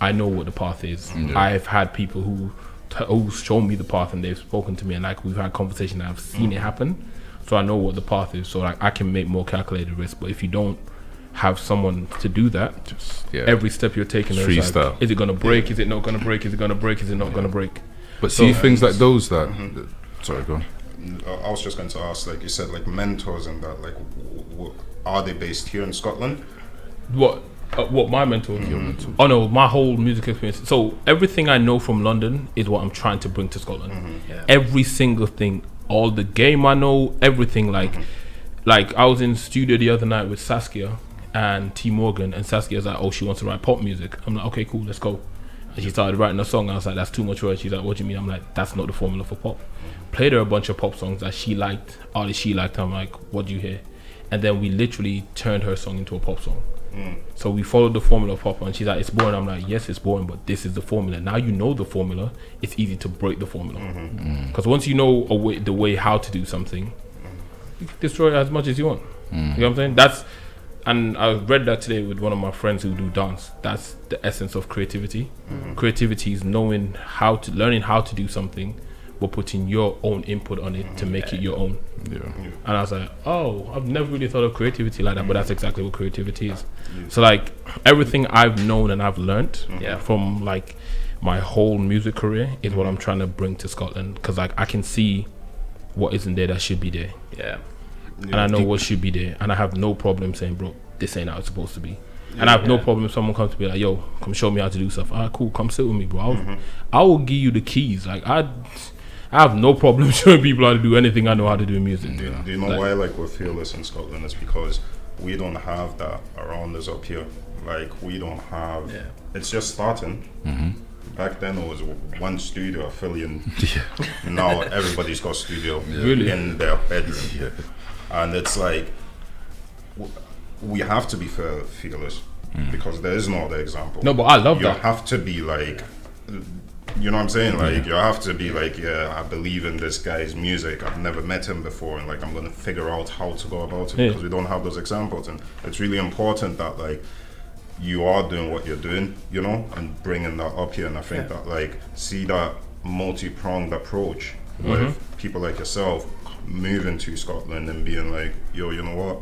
I know what the path is. I've had people who who's shown me the path, and they've spoken to me, and like we've had conversation, and I've seen it happen, so I know what the path is. So like I can make more calculated risk. But if you don't have someone to do that, Just every step you're taking, is like, is it gonna break? Is it not gonna break? Is it gonna break? Is it not gonna break? But see things like those that. Sorry, go on. I was just going to ask, like you said, like mentors and that, like, are they based here in Scotland? What my mentor? Oh no, my whole music experience. So everything I know from London is what I'm trying to bring to Scotland. Every single thing, all the game I know, everything. Like I was in studio the other night with Saskia and T Morgan, and Saskia's like, oh, she wants to write pop music. I'm like, okay, cool, let's go. And she started writing a song. I was like, that's too much for her. She's like, what do you mean? I'm like, that's not the formula for pop. Played her a bunch of pop songs that she liked, artists she liked. I'm like, what do you hear? And then we literally turned her song into a pop song. So we followed the formula of pop, and she's like, it's boring. I'm like, yes, it's boring, but this is the formula. Now you know the formula, it's easy to break the formula. Because once you know the way how to do something, you can destroy it as much as you want. You know what I'm saying? And I read that today with one of my friends who do dance. That's the essence of creativity. Creativity is learning how to do something, but putting your own input on it to make it your own. And I was like, oh, I've never really thought of creativity like that, but that's exactly what creativity is. So like everything I've known and I've learned from like my whole music career is what I'm trying to bring to Scotland, because like I can see what isn't there that should be there. And I know what should be there, and I have no problem saying, bro, this ain't how it's supposed to be. And I have no problem if someone comes to be like, yo, come show me how to do stuff. Alright, cool, come sit with me, bro. I will give you the keys. Like I have no problem showing people how to do anything I know how to do in music. Do you know why like we're fearless in Scotland? It's because we don't have that around us up here. Like we don't have. It's just starting. Back then it was one studio affiliate. Now everybody's got studio in their bedroom. And it's like we have to be fearless because there is no other example. No, but I love that. You have to be like, you know what I'm saying? Like you have to be like, yeah, I believe in this guy's music. I've never met him before, and like I'm gonna figure out how to go about it because we don't have those examples. And it's really important that like you are doing what you're doing, you know, and bringing that up here. And I think that like see that multi-pronged approach with people like yourself moving to Scotland and being like, yo, you know what?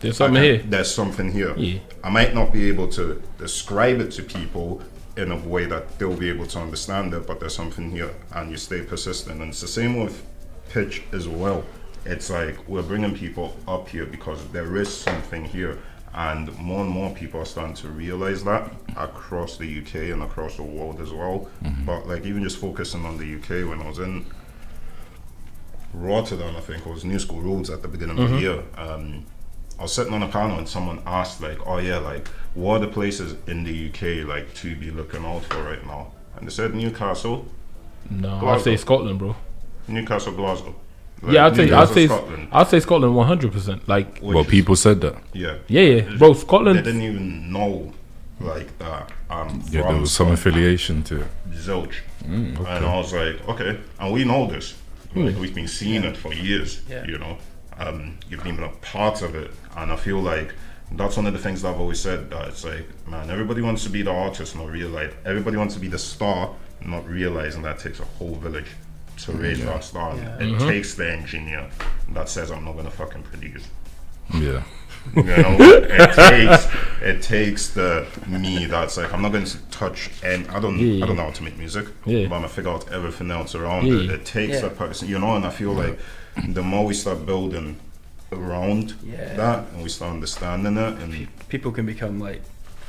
There's something here. There's something here. I might not be able to describe it to people in a way that they'll be able to understand it, but there's something here, and you stay persistent. And it's the same with pitch as well. It's like we're bringing people up here because there is something here, and more people are starting to realize that across the UK and across the world as well. But like even just focusing on the UK, when I was in Rotterdam, I think it was New School Roads at the beginning of the year. I was sitting on a panel and someone asked like, oh yeah, like what are the places in the UK like to be looking out for right now? And they said Newcastle. No, Glasgow. I'd say Scotland, bro. Newcastle, Glasgow. Like, Yeah, I'd say Scotland. 100%. Like, Well, people said that. yeah, bro. Scotland. They didn't even know like that. Yeah, there was some affiliation to it. Zilch. Okay. And I was like, okay, and we know this. Like, we've been seeing it for years, you know. You've been a part of it, and I feel like that's one of the things that I've always said, that it's like, man, everybody wants to be the artist, not realize. Everybody wants to be the star, not realizing that it takes a whole village to raise that star. It takes the engineer that says, I'm not gonna fucking produce. Yeah. You know, it takes the me that's like, I'm not going to touch, and I don't know how to make music, but I'm gonna figure out everything else around it. It takes that person, you know. And I feel like the more we start building around that, and we start understanding it, and people can become like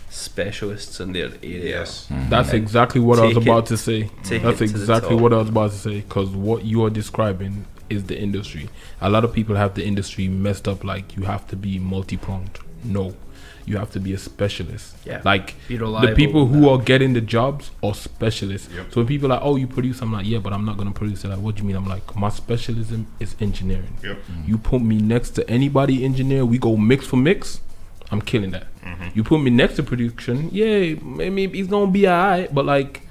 specialists in their area. That's exactly what I was about to say. Take That's it to the exactly top. what I was about to say, because what you are describing is the industry. A lot of people have the industry messed up, like you have to be multi-pronged. No, you have to be a specialist. Like Be reliable the people with who that. are getting the jobs are specialists. So when people are like, oh, you produce, I'm like, yeah, but I'm not gonna produce it. Like, what do you mean? I'm like, my specialism is engineering. You put me next to anybody engineer, we go mix for mix, I'm killing that. You put me next to production, yeah, maybe it's gonna be alright, but like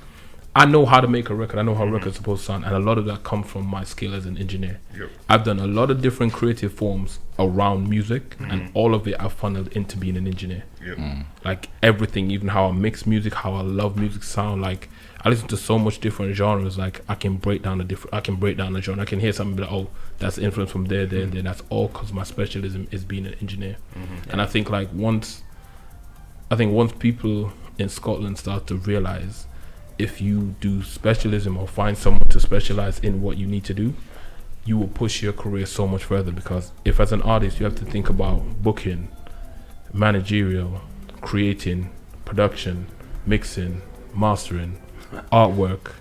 I know how to make a record. I know how a record's supposed to sound, and a lot of that comes from my skill as an engineer. Yep. I've done a lot of different creative forms around music, and all of it I've funneled into being an engineer. Yep. Like everything, even how I mix music, how I love music sound. Like I listen to so much different genres. Like I can break down a genre. I can hear something like, oh, that's influence from there. That's all because my specialism is being an engineer. And I think like once people in Scotland start to realize, if you do specialism or find someone to specialize in what you need to do, you will push your career so much further. Because if as an artist you have to think about booking, managerial, creating, production, mixing, mastering, artwork,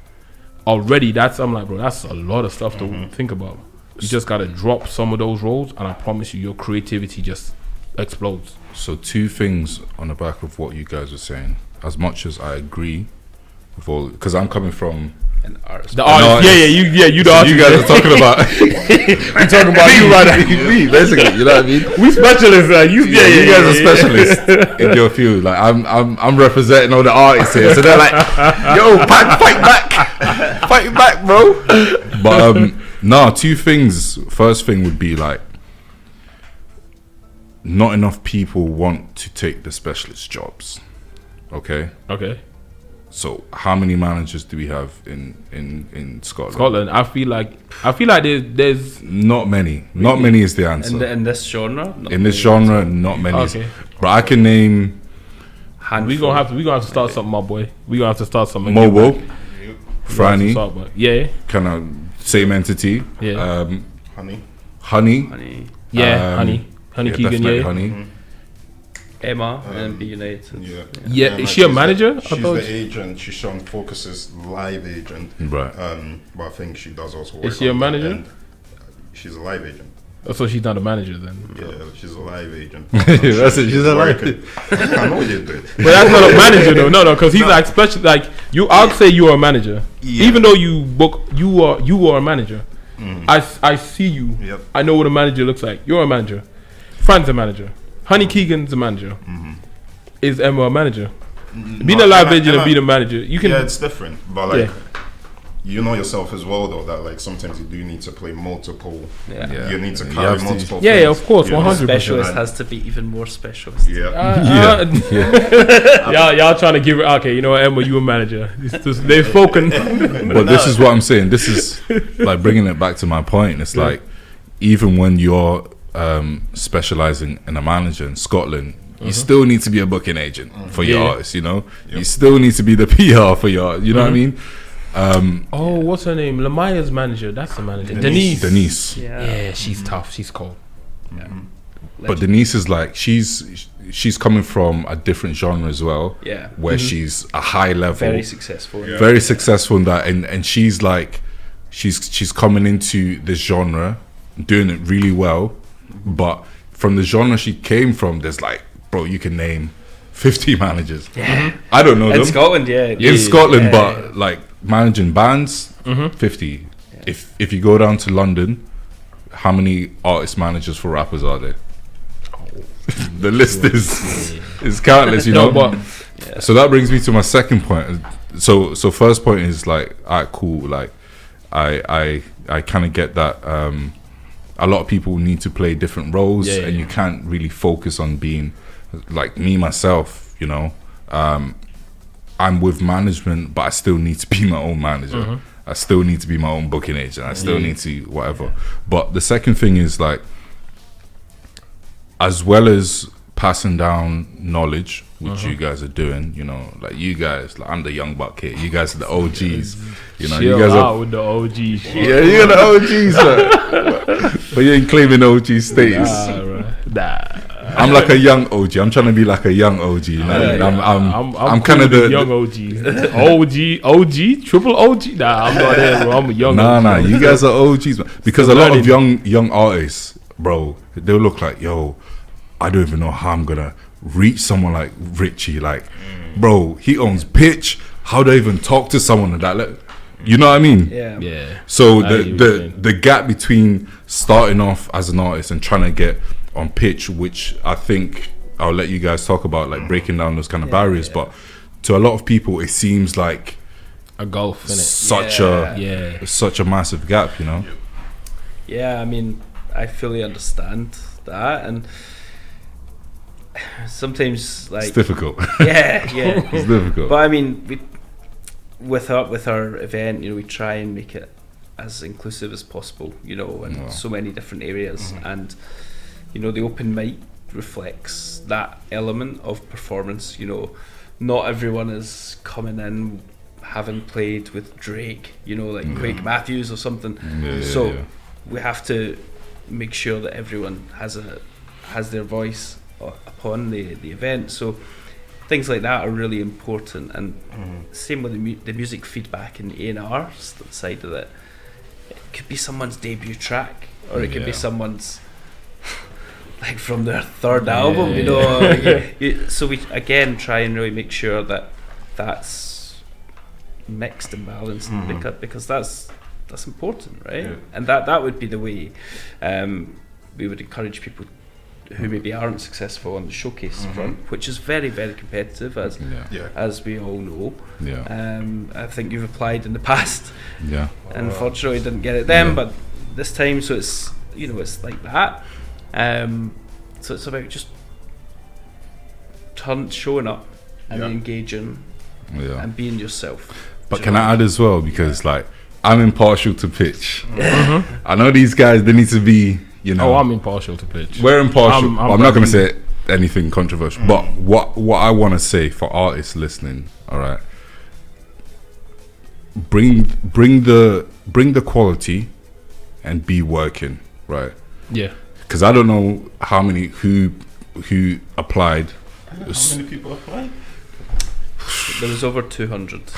already I'm like, bro, that's a lot of stuff to think about. You just gotta drop some of those roles, and I promise you, your creativity just explodes. So 2 things on the back of what you guys were saying. As much as I agree with all, because I'm coming from An artist. The artist, you the artist. You guys are talking about we're talking about you right me, basically, you know what I mean? We specialists, you guys are specialists in your field. Like I'm representing all the artists here, so they're like, yo, fight back, bro. But no, 2 things. First thing would be like, not enough people want to take the specialist jobs. Okay. So how many managers do we have in Scotland? I feel like there's not many. Not many is the answer. In this genre? In this genre, not many. Okay. But I can name we gonna have to start something, my boy. We gonna have to start something. Mobo, Franny, kind of same entity. Yeah. Honey. Yeah, Honey Keegan. Honey. Emma and Be United. Yeah, is she a manager? She's the agent. She's Sean Focus's live agent. Right. But I think she does also work. Is she a on manager? the end. She's a live agent. So she's not a manager then. Yeah, she's a live agent. That's it. She's a live agent. I know you did. But that's not a manager though. No, because he's like special. Like you, I'd say you are a manager. Yeah. Even though you book, you are a manager. I see you. Yep. I know what a manager looks like. You're a manager. Fran's a manager. Honey Keegan's a manager. Is Emma a manager? Being a live agent and being a manager, you can. Yeah, it's different. But like, you know yourself as well, though, that like sometimes you do need to play multiple. Yeah. You need to carry multiple. Yeah, things, of course, 100%. Specialist has to be even more specialist. Yeah. Y'all trying to give it. Okay, you know what, Emma, you a manager. They've spoken. But this is what I'm saying. This is like bringing it back to my point. It's like, even when you're specializing in a manager in Scotland, you still need to be a booking agent for your artists, you know. You still need to be the PR for your, you know what I mean. What's her name? Lamaya's manager. That's the manager. Denise. Yeah, she's tough. She's cold. But Denise is like, she's coming from a different genre as well. Yeah. Where she's a high level, very successful. Very successful in that, and she's like, she's coming into this genre, doing it really well. But from the genre she came from, there's like, bro, you can name 50 managers. I don't know them. In Scotland, in Scotland, but like managing bands, 50. If you go down to London, how many artist managers for rappers are there? The list is countless, you know. But so that brings me to my second point. So first point is like, alright, cool. Like I kind of get that. A lot of people need to play different roles, and you can't really focus on being like me myself. You know, I'm with management, but I still need to be my own manager. I still need to be my own booking agent. I still need to whatever. But the second thing is like, as well as passing down knowledge, which you guys are doing, you know, like you guys, like I'm the young buck here. You guys are the OGs. You know, you guys are with the OGs. Yeah, you're the OGs, man. But you ain't claiming OG status. Nah. I'm like a young OG. I'm trying to be like a young OG. You know? I'm kind of the young OG. OG, triple OG. Nah, I'm not there, bro. I'm a young OG. Nah. You guys are OGs, man. Because a lot of young artists, bro, they'll look like, yo, I don't even know how I'm gonna reach someone like Richy. Like, bro, he owns Pitch. How do I even talk to someone like that? You know what I mean? Yeah. So the gap between starting off as an artist and trying to get on Pitch, which I think I'll let you guys talk about, like breaking down those kind of barriers. But to a lot of people, it seems like a gulf in it. Such a massive gap, you know. Yeah, I mean, I fully understand that, and sometimes like It's difficult. yeah, It's difficult. But I mean, with our event, you know, we try and make it as inclusive as possible, you know, in so many different areas, and you know, the open mic reflects that element of performance. You know, not everyone is coming in having played with Drake, you know, like Quake Matthews or something. We have to make sure that everyone has their voice upon the event. So things like that are really important, and same with the music feedback and the A&R side of it. It could be someone's debut track, or it could be someone's like from their third album, you know. So we again try and really make sure that that's mixed and balanced, because that's important, right? And that would be the way we would encourage people who maybe aren't successful on the showcase front, which is very, very competitive, as we all know. I think you've applied in the past. Unfortunately, didn't get it then, but this time, so it's, you know, it's like that. So it's about just showing up and engaging and being yourself. But can I add as well, because like I'm impartial to pitch. I know these guys, they need to be, you know. Oh, I'm impartial to pitch. We're impartial. I'm not going to say anything controversial. But what I want to say for artists listening, all right, bring the quality and be working, right? Yeah. Because I don't know how many who applied. How many people applied? There was over 200.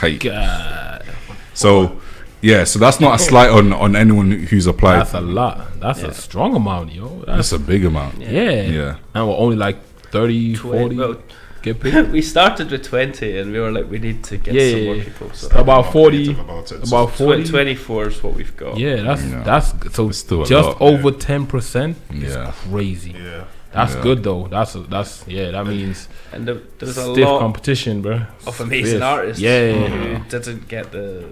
So that's not a slight on anyone who's applied. That's a lot. That's a strong amount, yo. That's a big amount. Yeah. And we're only like 30, 40 get picked. We started with 20, and we were like, we need to get some more people. So about 40. About 40. 24 is what we've got. Yeah, that's so still just over 10% is crazy. Yeah. That's good though. That means and there was a stiff lot competition, bro. of amazing artists who didn't get the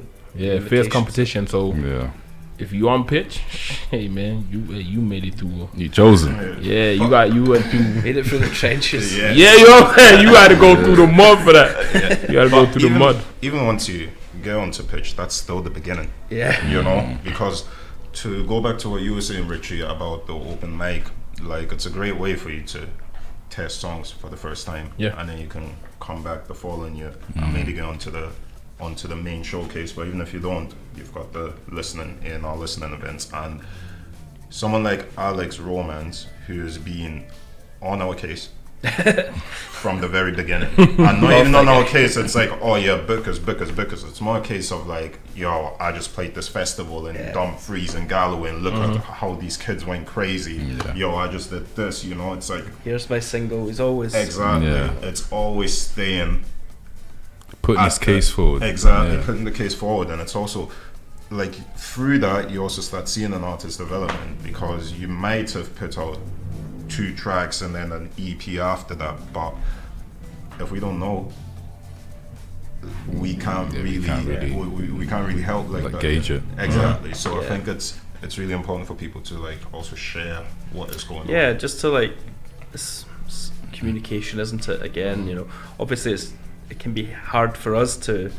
fierce competition. So if you on pitch, hey man, you made it through. You chosen. Yeah, you went through. Made it through the trenches. Yeah, you know what I'm saying? You had to go through the mud for that. You had to go through the mud. Even once you go onto pitch, that's still the beginning. Yeah. You know, because to go back to what you were saying, Richy, about the open mic, like it's a great way for you to test songs for the first time. Yeah. And then you can come back the following year and maybe get onto the main showcase. But even if you don't, you've got the listening events, and someone like Alex Romance, who's been on our case from the very beginning. And not even on our case, it's like, oh yeah, bookers. It's more a case of like, yo, I just played this festival in Dumfries and Galloway, and look at how these kids went crazy. Yo, I just did this, you know. It's like, here's my single. It's always it's always staying, putting his case forward. Putting the case forward. And it's also like through that you also start seeing an artist's development, because you might have put out 2 tracks and then an EP after that, but if we don't know, we can't really help like that. Gauge it. Exactly. So I think it's really important for people to like also share what is going on. Yeah, just to like communication, isn't it? Again, you know, obviously it can be hard for us to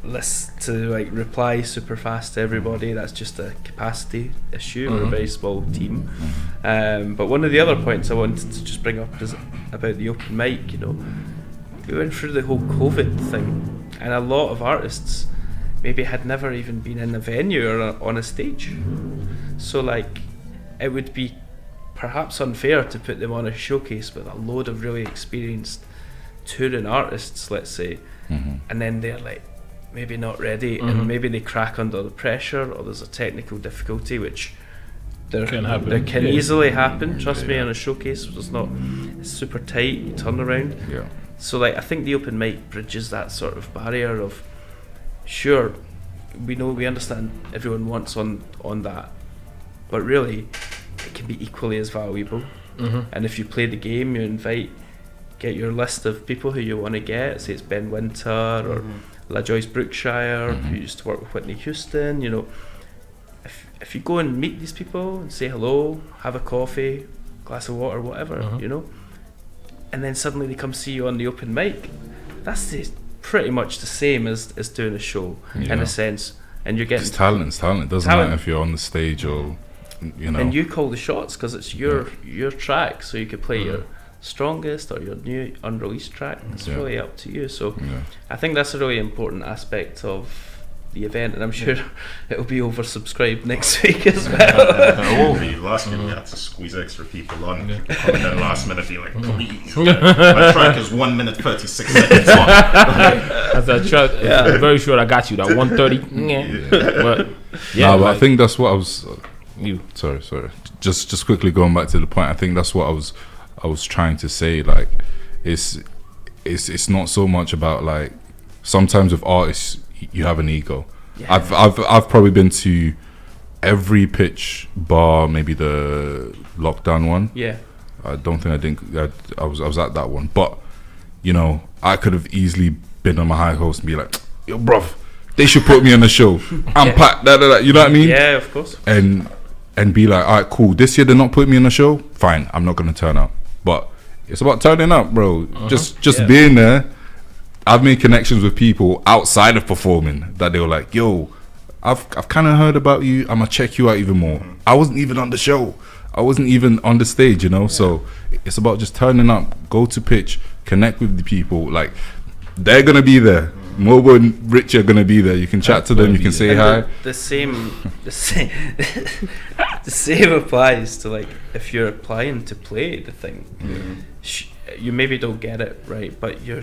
like reply super fast to everybody. That's just a capacity issue. We're a very small team. But one of the other points I wanted to just bring up is about the open mic. You know, we went through the whole COVID thing, and a lot of artists maybe had never even been in a venue or on a stage. So like, it would be perhaps unfair to put them on a showcase with a load of really experienced touring artists, let's say, and then they're like maybe not ready, and maybe they crack under the pressure, or there's a technical difficulty, which can easily happen. Trust me, on a showcase, it's super tight turnaround. So like, I think the open mic bridges that sort of barrier of, sure, we understand everyone wants on that, but really it can be equally as valuable. And if you play the game, you get your list of people who you want to get, say it's Ben Winter or La Joyce Brookshire, who used to work with Whitney Houston. You know, if you go and meet these people and say hello, have a coffee, glass of water, whatever, you know, and then suddenly they come see you on the open mic, that's pretty much the same as doing a show in a sense. And you're getting it's talent. It doesn't matter if you're on the stage or, you know. And you call the shots because it's your track, so you could play your strongest or your new unreleased track. It's really up to you. So I think that's a really important aspect of the event, and I'm sure it'll be oversubscribed next week as well. It will be. Last year we had to squeeze extra people on, and then last minute be like, please. My track is 1 minute 36 seconds long. As a track, I'm very sure I got you that 130. But but I think that's what I was. Sorry. Just quickly going back to the point. I think that's what I was trying to say. Like, it's not so much about like. Sometimes with artists, you have an ego. I've probably been to every pitch bar, maybe the lockdown one. I don't think I was at that one, but you know, I could have easily been on my high horse and be like, yo bruv, they should put me on the show. I'm packed, you know what I mean? Yeah, of course. And be like, alright, cool, this year they're not putting me on the show, fine, I'm not gonna turn up. But it's about turning up, bro. Just being there. I've made connections with people outside of performing that they were like, yo, I've kind of heard about you, I'm gonna check you out even more. I wasn't even on the show, I wasn't even on the stage, you know. So it's about just turning up, go to pitch, connect with the people. Like, they're gonna be there. Mobo and Richy are gonna be there. You can chat to them, you can say hi. The same applies to, like, if you're applying to play the thing, you maybe don't get it right, but you're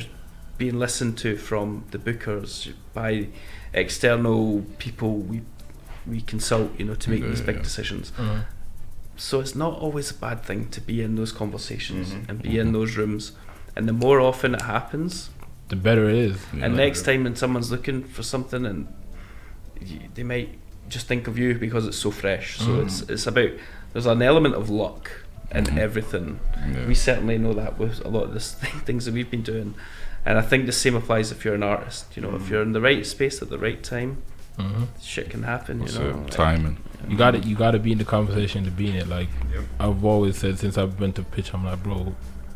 being listened to from the bookers, by external people we consult, you know, to make these big decisions. So it's not always a bad thing to be in those conversations and be in those rooms, and the more often it happens, the better it is. And next time when someone's looking for something, and they might just think of you because it's so fresh. So it's about, there's an element of luck in everything. We certainly know that with a lot of the things that we've been doing. And I think the same applies if you're an artist. You know, if you're in the right space at the right time, shit can happen. You know, timing. You got to be in the conversation to be in it. Like I've always said since I've been to pitch, I'm like, bro,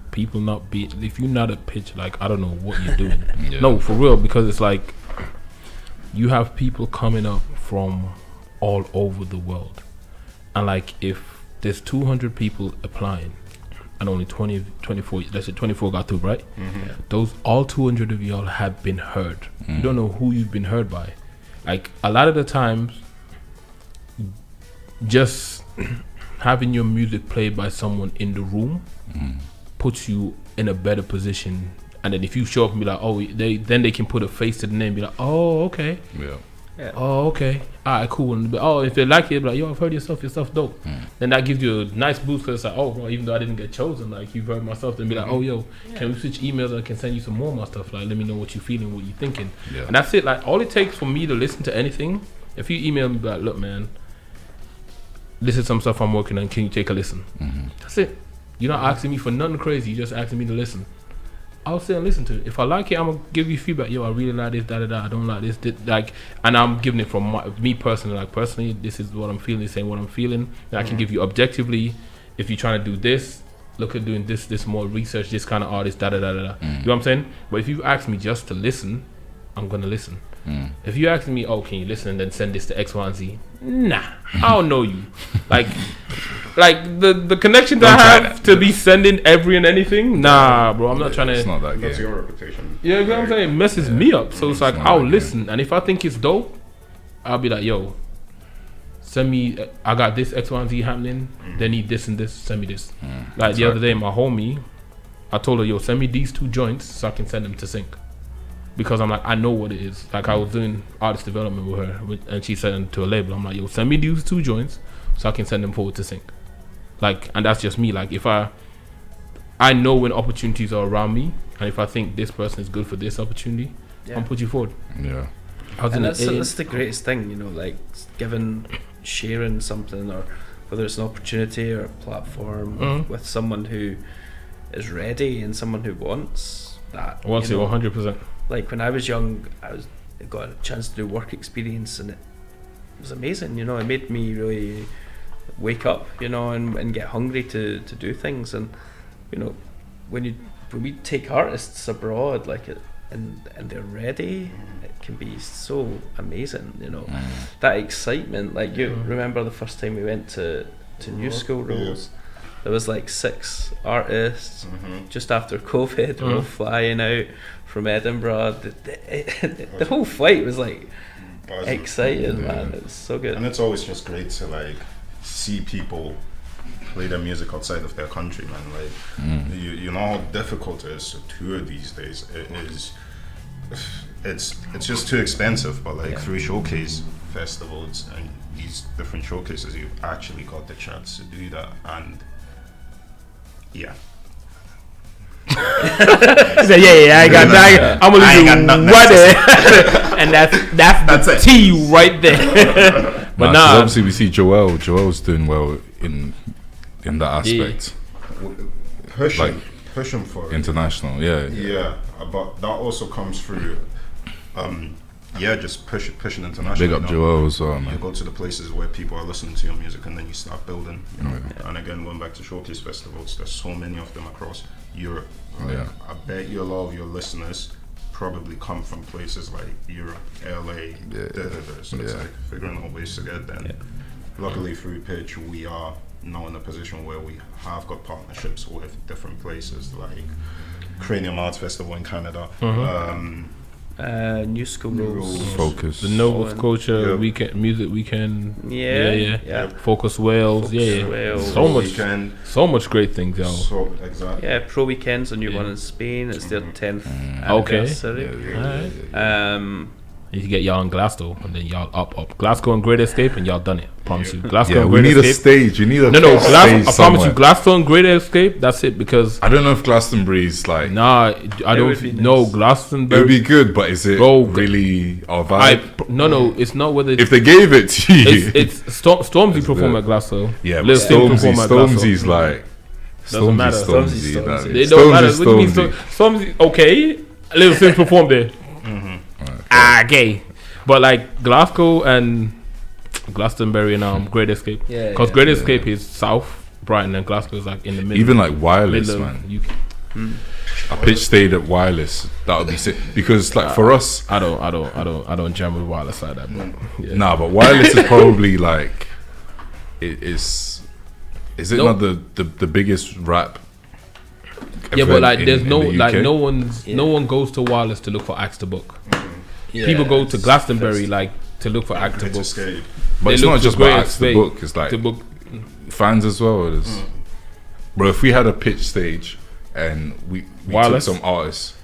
people not be. If you're not at pitch, like I don't know what you're doing. No, for real, because it's like you have people coming up from all over the world, and like if there's 200 people applying. And only 24, let's say 24 got through, right? Those, all 200 of y'all have been heard. You don't know who you've been heard by. Like, a lot of the times, just having your music played by someone in the room puts you in a better position. And then if you show up and be like, oh, then they can put a face to the name and be like, oh, okay. Oh, okay. Alright, cool. And if they like it, like, yo, I've heard your stuff dope. Then that gives you a nice boost, because it's like, oh, bro, even though I didn't get chosen, like, you've heard my stuff, then be like, oh, yo, can we switch emails? I can send you some more of my stuff. Like, let me know what you're feeling, what you're thinking. And that's it. Like, all it takes for me to listen to anything, if you email me, be like, look, man, this is some stuff I'm working on, can you take a listen? That's it. You're not asking me for nothing crazy, you're just asking me to listen. I'll sit and listen to it. If I like it, I'm gonna give you feedback. Yo, I really like this, I don't like this, like, and I'm giving it from me personally. Like, personally, this is what I'm feeling. Saying what I'm feeling. And I can give you objectively. If you're trying to do this, look at doing this more research. This kind of artist, You know what I'm saying? But if you ask me just to listen, I'm gonna listen. If you ask me, oh, can you listen and then send this to X, Y, and Z? Nah, I don't know you. Like the connection that I have to be sending every and anything. Nah, bro, I'm not trying to. It's not that. That's your reputation. Yeah, you know what I'm saying? It messes me up. So it's like, I'll listen, and if I think it's dope, I'll be like, yo, send me. I got this X, Y, and Z happening. They need this and this. Send me this. Like the other day, my homie, I told her, yo, send me these 2 joints so I can send them to sync. Because I'm like, I know what it is. Like, I was doing artist development with her, and she sent it to a label. I'm like, yo, send me these 2 joints so I can send them forward to sync. Like, and that's just me. Like, if I know when opportunities are around me, and if I think this person is good for this opportunity, I'll put you forward. And that's the greatest thing, you know, like sharing something, or whether it's an opportunity or a platform with someone who is ready and someone who wants that. Wants it 100%. Like, when I was young, I was got a chance to do work experience, and it was amazing. You know, it made me really wake up, you know, and get hungry to do things. And you know, when we take artists abroad, like and they're ready, it can be so amazing. You know, that excitement. Like you remember the first time we went to New School Rules. There was like 6 artists just after COVID. We're all flying out from Edinburgh. The whole flight was like exciting, man. It was so good. And it's always just great to like see people play their music outside of their country, man. Like you know how difficult it is to tour these days. It's just too expensive. But like through showcase festivals and these different showcases, you actually got the chance to do that. And yeah. He said, I ain't got that. I'm gonna leave you right there. And that's the T right there. But obviously we see Joel's doing well in that aspect. Push him for international, yeah. But that also comes through just pushing international. Big up Joel as well, man. You go to the places where people are listening to your music, and then you start building, you know. And again, going back to showcase festivals, there's so many of them across Europe. I bet you a lot of your listeners probably come from places like Europe, LA, so it's like figuring out ways to get there. Luckily through Pitch, we are now in a position where we have got partnerships with different places like Cranium Arts Festival in Canada, New School Rules, Focus, the Nova Culture Weekend, Music Weekend, Focus Wales, so much great things, y'all. So exactly. Pro Weekend's a new one in Spain. It's their 10th anniversary. You can get y'all in Glasgow, and then y'all up Glasgow and Great Escape, and y'all done it. I promise you, Glasgow. And we Great need Escape. A stage. You need a stage I promise you, Glasgow and Great Escape. That's it. Because I don't know if Glastonbury's like. Nah, I don't know Glastonbury. It would be good, but is it really our vibe? No, it's not whether. If they gave it to you, it's Stormzy perform at Glasgow. Yeah, but Stormzy's like. Doesn't matter. Stormzy. It don't matter. What do you mean Stormzy? Okay, Little Sims performed there. Okay. But like Glasgow and Glastonbury and Great Escape, because Great Escape is south, Brighton, and Glasgow is like in the middle. Even like Wireless, man. A pitch stayed at Wireless. That would be sick because like for us, I don't jam with Wireless like that. But, but Wireless is probably like it is. Is it not the biggest rap? But like there's no one goes to Wireless to look for acts to book. People go to Glastonbury like to look for acts to book. But it's not just about acts to book. It's like to book fans as well. Bro, if we had a pitch stage and we took some artists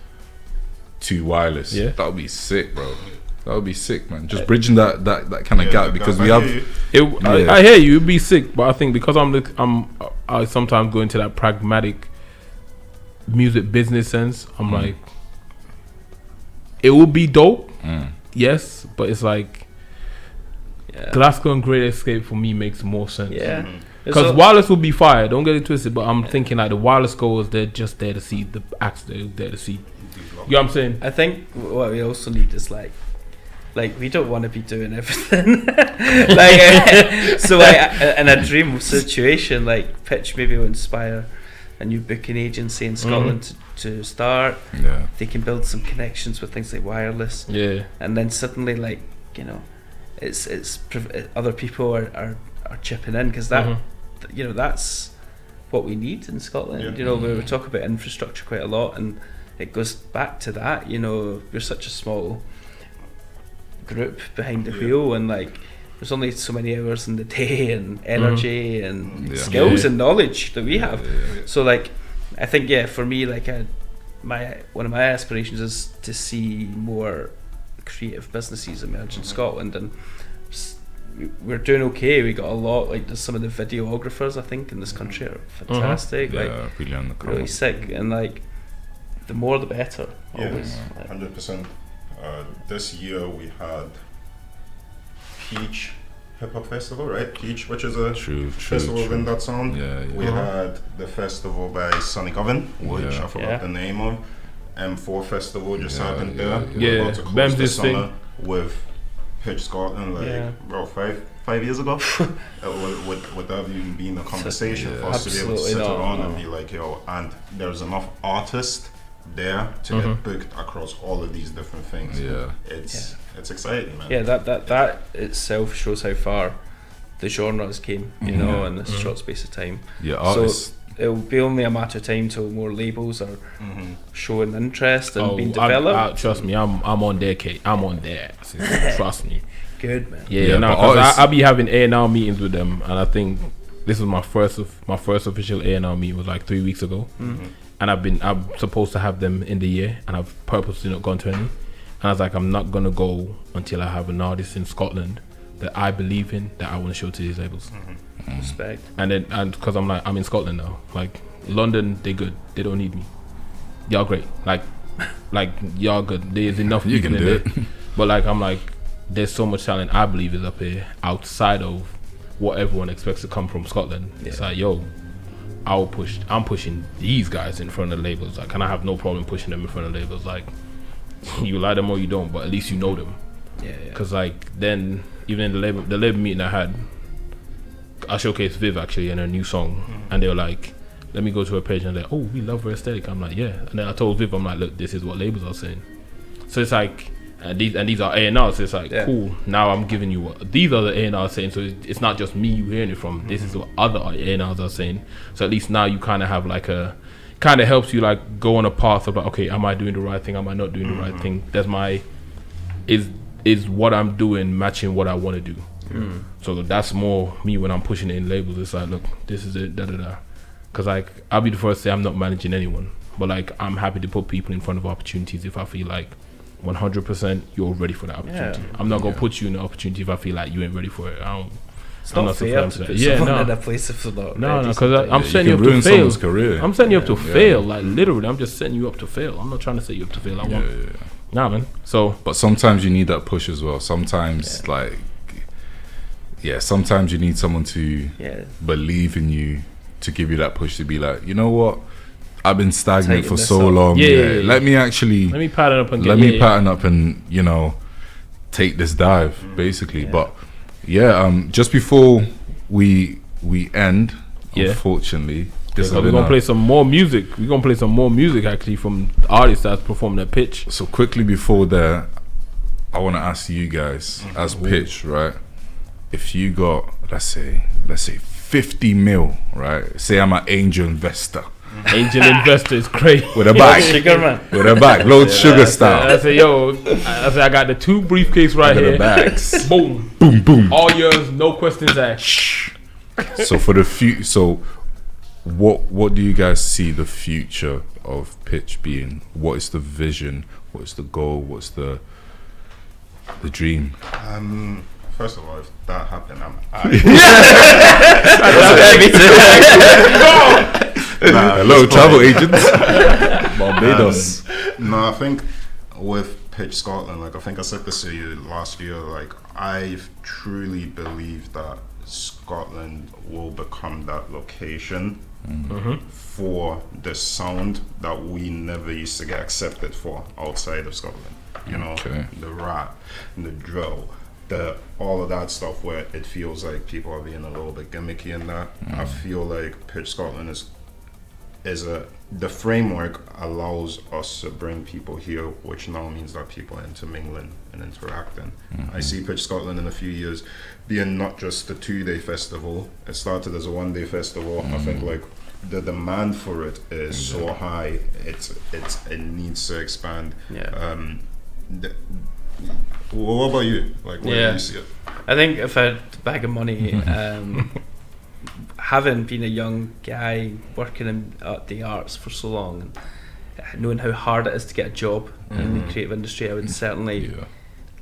to Wireless, that would be sick, bro. That would be sick, man. Just bridging that kind of gap because we have. I hear you. It'd be sick, but I think because I sometimes go into that pragmatic music business sense. I'm like, it would be dope, yes, but it's like Glasgow and Great Escape for me makes more sense. Because Wireless will be fire. Don't get it twisted, but I'm thinking like the Wireless goers, they're just there to see the acts. They're there to see. You know what I'm saying? I think what we also need is like we don't want to be doing everything. In a dream situation, like Pitch maybe will inspire a new booking agency in Scotland to start. They can build some connections with things like Wireless. And then suddenly, like, you know, it's other people are chipping in because that you know, that's what we need in Scotland. You know, we talk about infrastructure quite a lot, and it goes back to that. You know, we're such a small group behind the wheel, and like there's only so many hours in the day and energy and skills and knowledge that we have. So like I think for me, like one of my aspirations is to see more creative businesses emerge in Scotland, and we're doing okay. We got a lot, like there's some of the videographers I think in this country are fantastic, really sick, and like the more the better. Always 100%. This year we had Peach Hip Hop Festival, right? Peach, which is a festival in that sound. We had the festival by Sonic Oven, which I forgot the name of. M4 Festival just happened there. We're about to close this summer with Pitch Scotland, like bro, five years ago, would that even be in a conversation for us to be able to sit around and be like, yo, and there's enough artists there to get booked across all of these different things. It's exciting, man. Yeah, that itself shows how far the genres came, you know, in this short space of time. Yeah, artists. So it'll be only a matter of time till more labels are showing interest and being developed. Trust me, I'm on their case. I'm on there. Trust me. Good, man. Yeah, no, because I'll be having A&R meetings with them, and I think this was my first official A&R meeting was like 3 weeks ago, and I'm supposed to have them in the year, and I've purposely not gone to any, and I was like, I'm not gonna go until I have an artist in Scotland that I believe in, that I want to show to these labels. Respect. And because I'm in Scotland now, like London, they good, they don't need me. Y'all great, like y'all good. There's enough You people can in do there. it. But like I'm like, there's so much talent I believe is up here outside of what everyone expects to come from Scotland. It's like, yo, I'm pushing these guys in front of labels. Like, and I have no problem pushing them in front of labels. Like, you like them or you don't, but at least you know them. Because like then even in the label meeting I had, I showcased Viv actually in her new song, and they were like, let me go to her page, and they're like, oh, we love her aesthetic. I'm like, yeah. And then I told Viv, I'm like, look, this is what labels are saying. So it's like, and these are A&Rs, so it's like, cool, now I'm giving you what these are the A&Rs saying, so it's not just me you hearing it from, this is what other A&Rs are saying. So at least now you kind of have like kind of helps you like go on a path of like, okay, am I doing the right thing, am I not doing the right thing, is what I'm doing matching what I want to do. So that's more me when I'm pushing it in labels. It's like, look, this is it, because like I'll be the first to say I'm not managing anyone, but like I'm happy to put people in front of opportunities if I feel like 100% you're ready for that opportunity. I'm not gonna put you in an opportunity if I feel like you ain't ready for it. It's not fair to put someone in a place if they're not ready. Because I'm setting you up to fail. Career. I'm setting you up to fail. Like literally, I'm just setting you up to fail. I'm not trying to set you up to fail. Nah, man. So, but sometimes you need that push as well. Sometimes sometimes you need someone to believe in you, to give you that push, to be like, you know what, I've been stagnant for so long. Let me pattern up and you know, take this dive basically. But just before we end, unfortunately, we're gonna play some more music. We're gonna play some more music actually from artists that's performing at Pitch. So quickly before that, I want to ask you guys as Pitch, right? If you got let's say 50 mil, right? Say I'm an angel investor. Angel investor is great. With a bag. Sugar, man. With a bag. Load sugar style. I say, I got the 2 briefcase right here. The bags. Boom. Boom, boom. All yours, no questions asked. So for the future, what do you guys see the future of Pitch being? What is the vision? What is the goal? What's the dream? First of all, if that happened, I'm hello, travel agents. Barbados. No, I think with Pitch Scotland, like I think I said this to you last year, like I truly believe that Scotland will become that location for the sound that we never used to get accepted for outside of Scotland. You know, the rap and the drill, all of that stuff where it feels like people are being a little bit gimmicky in that. I feel like Pitch Scotland is the framework allows us to bring people here, which now means that people are intermingling and interacting. I see Pitch Scotland in a few years being not just a 2-day festival. It started as a 1-day festival. I think like the demand for it is so high. It needs to expand. What about you? Like, where do you see it? I think if I had a bag of money, having been a young guy working at the arts for so long, and knowing how hard it is to get a job in the creative industry, I would certainly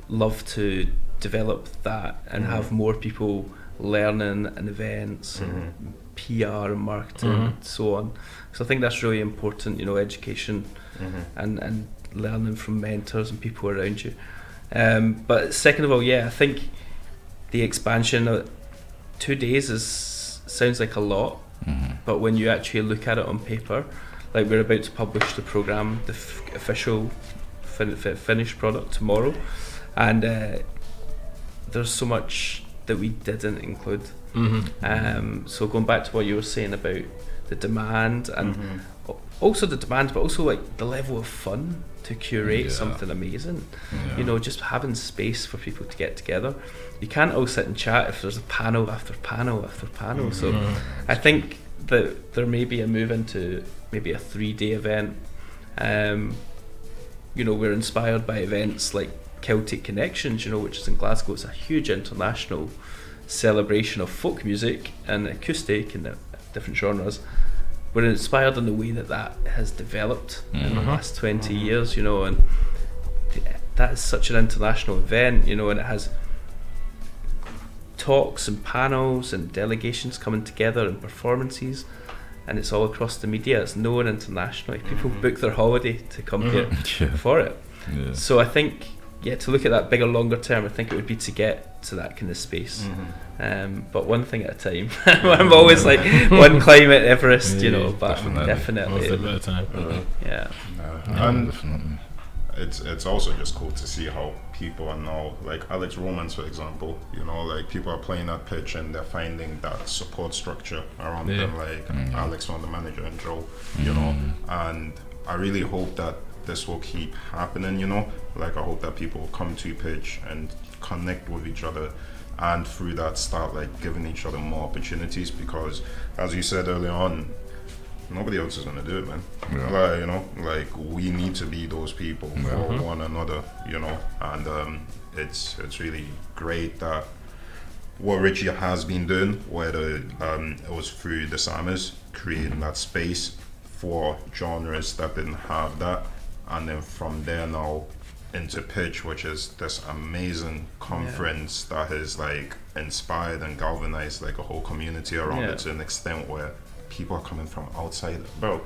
love to develop that and have more people learning and events and PR and marketing and so on. So I think that's really important, you know, education and learning from mentors and people around you. But second of all, I think the expansion of 2 days sounds like a lot, but when you actually look at it on paper, like we're about to publish the programme, the official finished product tomorrow, and there's so much that we didn't include. So going back to what you were saying about the demand and also the demand, but also like the level of fun to curate something amazing. You know, just having space for people to get together. You can't all sit and chat if there's a panel after panel after panel. So I think that there may be a move into maybe a 3-day event. You know, we're inspired by events like Celtic Connections, you know, which is in Glasgow. It's a huge international celebration of folk music and acoustic and different genres. We're inspired in the way that has developed in the last 20 years, you know, and that is such an international event, you know, and it has talks and panels and delegations coming together and performances, and it's all across the media. It's known internationally. People book their holiday to come here for it. So I think, to look at that bigger, longer term, I think it would be to get to that kind of space. But one thing at a time. I'm always like one climate Everest, you know, but definitely. One step at a time. And Definitely. it's also just cool to see how people are now, like Alex Romans, for example, you know, like people are playing that pitch and they're finding that support structure around them, like Alex from the manager and Joe, you know, and I really hope that this will keep happening, you know, like I hope that people will come to pitch and connect with each other, and through that start like giving each other more opportunities, because as you said earlier on, nobody else is gonna do it, man. Like, you know, like we need to be those people for one another, you know, and it's really great that what Richy has been doing, whether it was through the summers, creating that space for genres that didn't have that, and then from there now into pitch, which is this amazing conference that has like inspired and galvanized like a whole community around it to an extent where people are coming from outside, bro.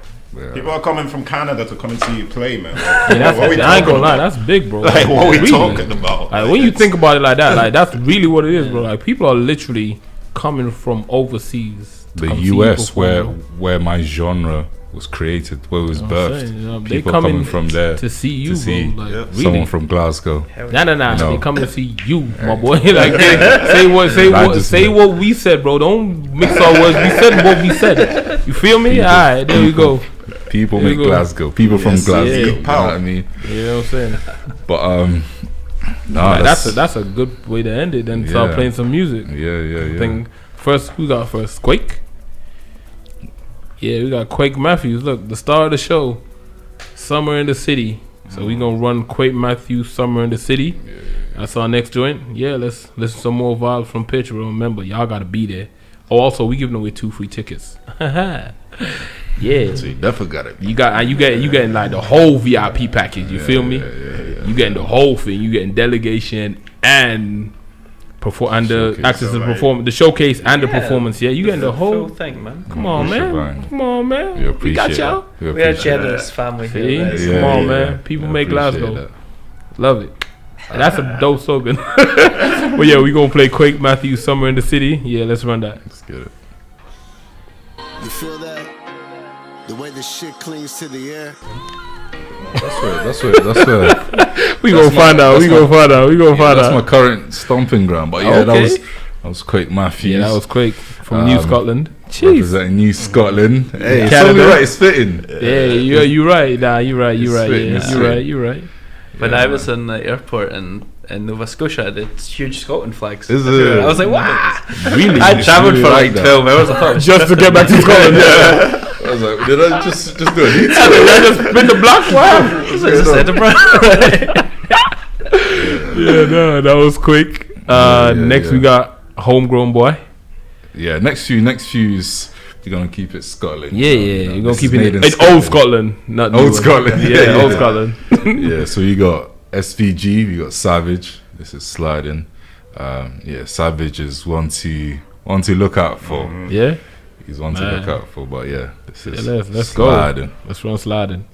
People are coming from Canada to come and see you play, man. Like, I ain't gonna lie, that's big, bro. Like, what we really talking about? Like, when you think about it like that, like that's really what it is, bro. Like people are literally coming from overseas. The US, where my genre was created, where it was birthed. People coming from there to see you, bro. Like, really? Someone from Glasgow. Nah. They coming to see you, my boy. Like, say what we said, bro. Don't mix our words. We said what we said. You feel me? All right, there we go. People make Glasgow. People from Glasgow. You know what I mean? You know what I'm saying? But that's a good way to end it. Then start playing some music. Yeah. I think first, who got first? Quake. Yeah, we got Quake Matthews. Look, the star of the show, Summer in the City. So we gonna run Quake Matthews, Summer in the City. That's our next joint. Yeah, let's listen some more vibes from Pitch. Remember, y'all gotta be there. Oh, also we giving away 2 free tickets. Yeah, so you definitely got it. You getting like the whole VIP package. You feel me? You getting the whole thing. You getting delegation and the access to perform the showcase and the performance. Yeah, you getting the whole thing, man. Come on, man. We got y'all. We are generous family here. Come on, man. People make Glasgow. That. Love it. And that's a dope slogan. But yeah, we gonna play Quake Matthews, Summer in the City. Yeah, let's run that. Let's get it. You feel that? The way the shit clings to the air. That's where. We gonna find out. That's my current stomping ground. But yeah, that was Quake Matthews. Yeah, that was Quake from New Scotland. Jeez. Representing New Scotland. Hey, Canada. Right, it's fitting. Yeah, you're right. Nah, you're right. You're right. When I was in the airport in Nova Scotia, the huge Scotland flags. Is it? I was like, wow. Really? I travelled for like 12 hours. I thought just to get back to Scotland. Yeah. I was like, did I just do a detour? I just spin the block. Wow. Is this Edinburgh? No, that was quick. Next we got Homegrown Boy. Yeah, next few's you're gonna keep it Scotland. Yeah, you're gonna keep it in old Scotland, not old Scotland. Yeah, old Scotland. Yeah, so you got SVG, we got Savage. This is sliding. Savage is one to look out for. Yeah, he's one to look out for. But yeah, this is let's sliding. Go. Let's run sliding.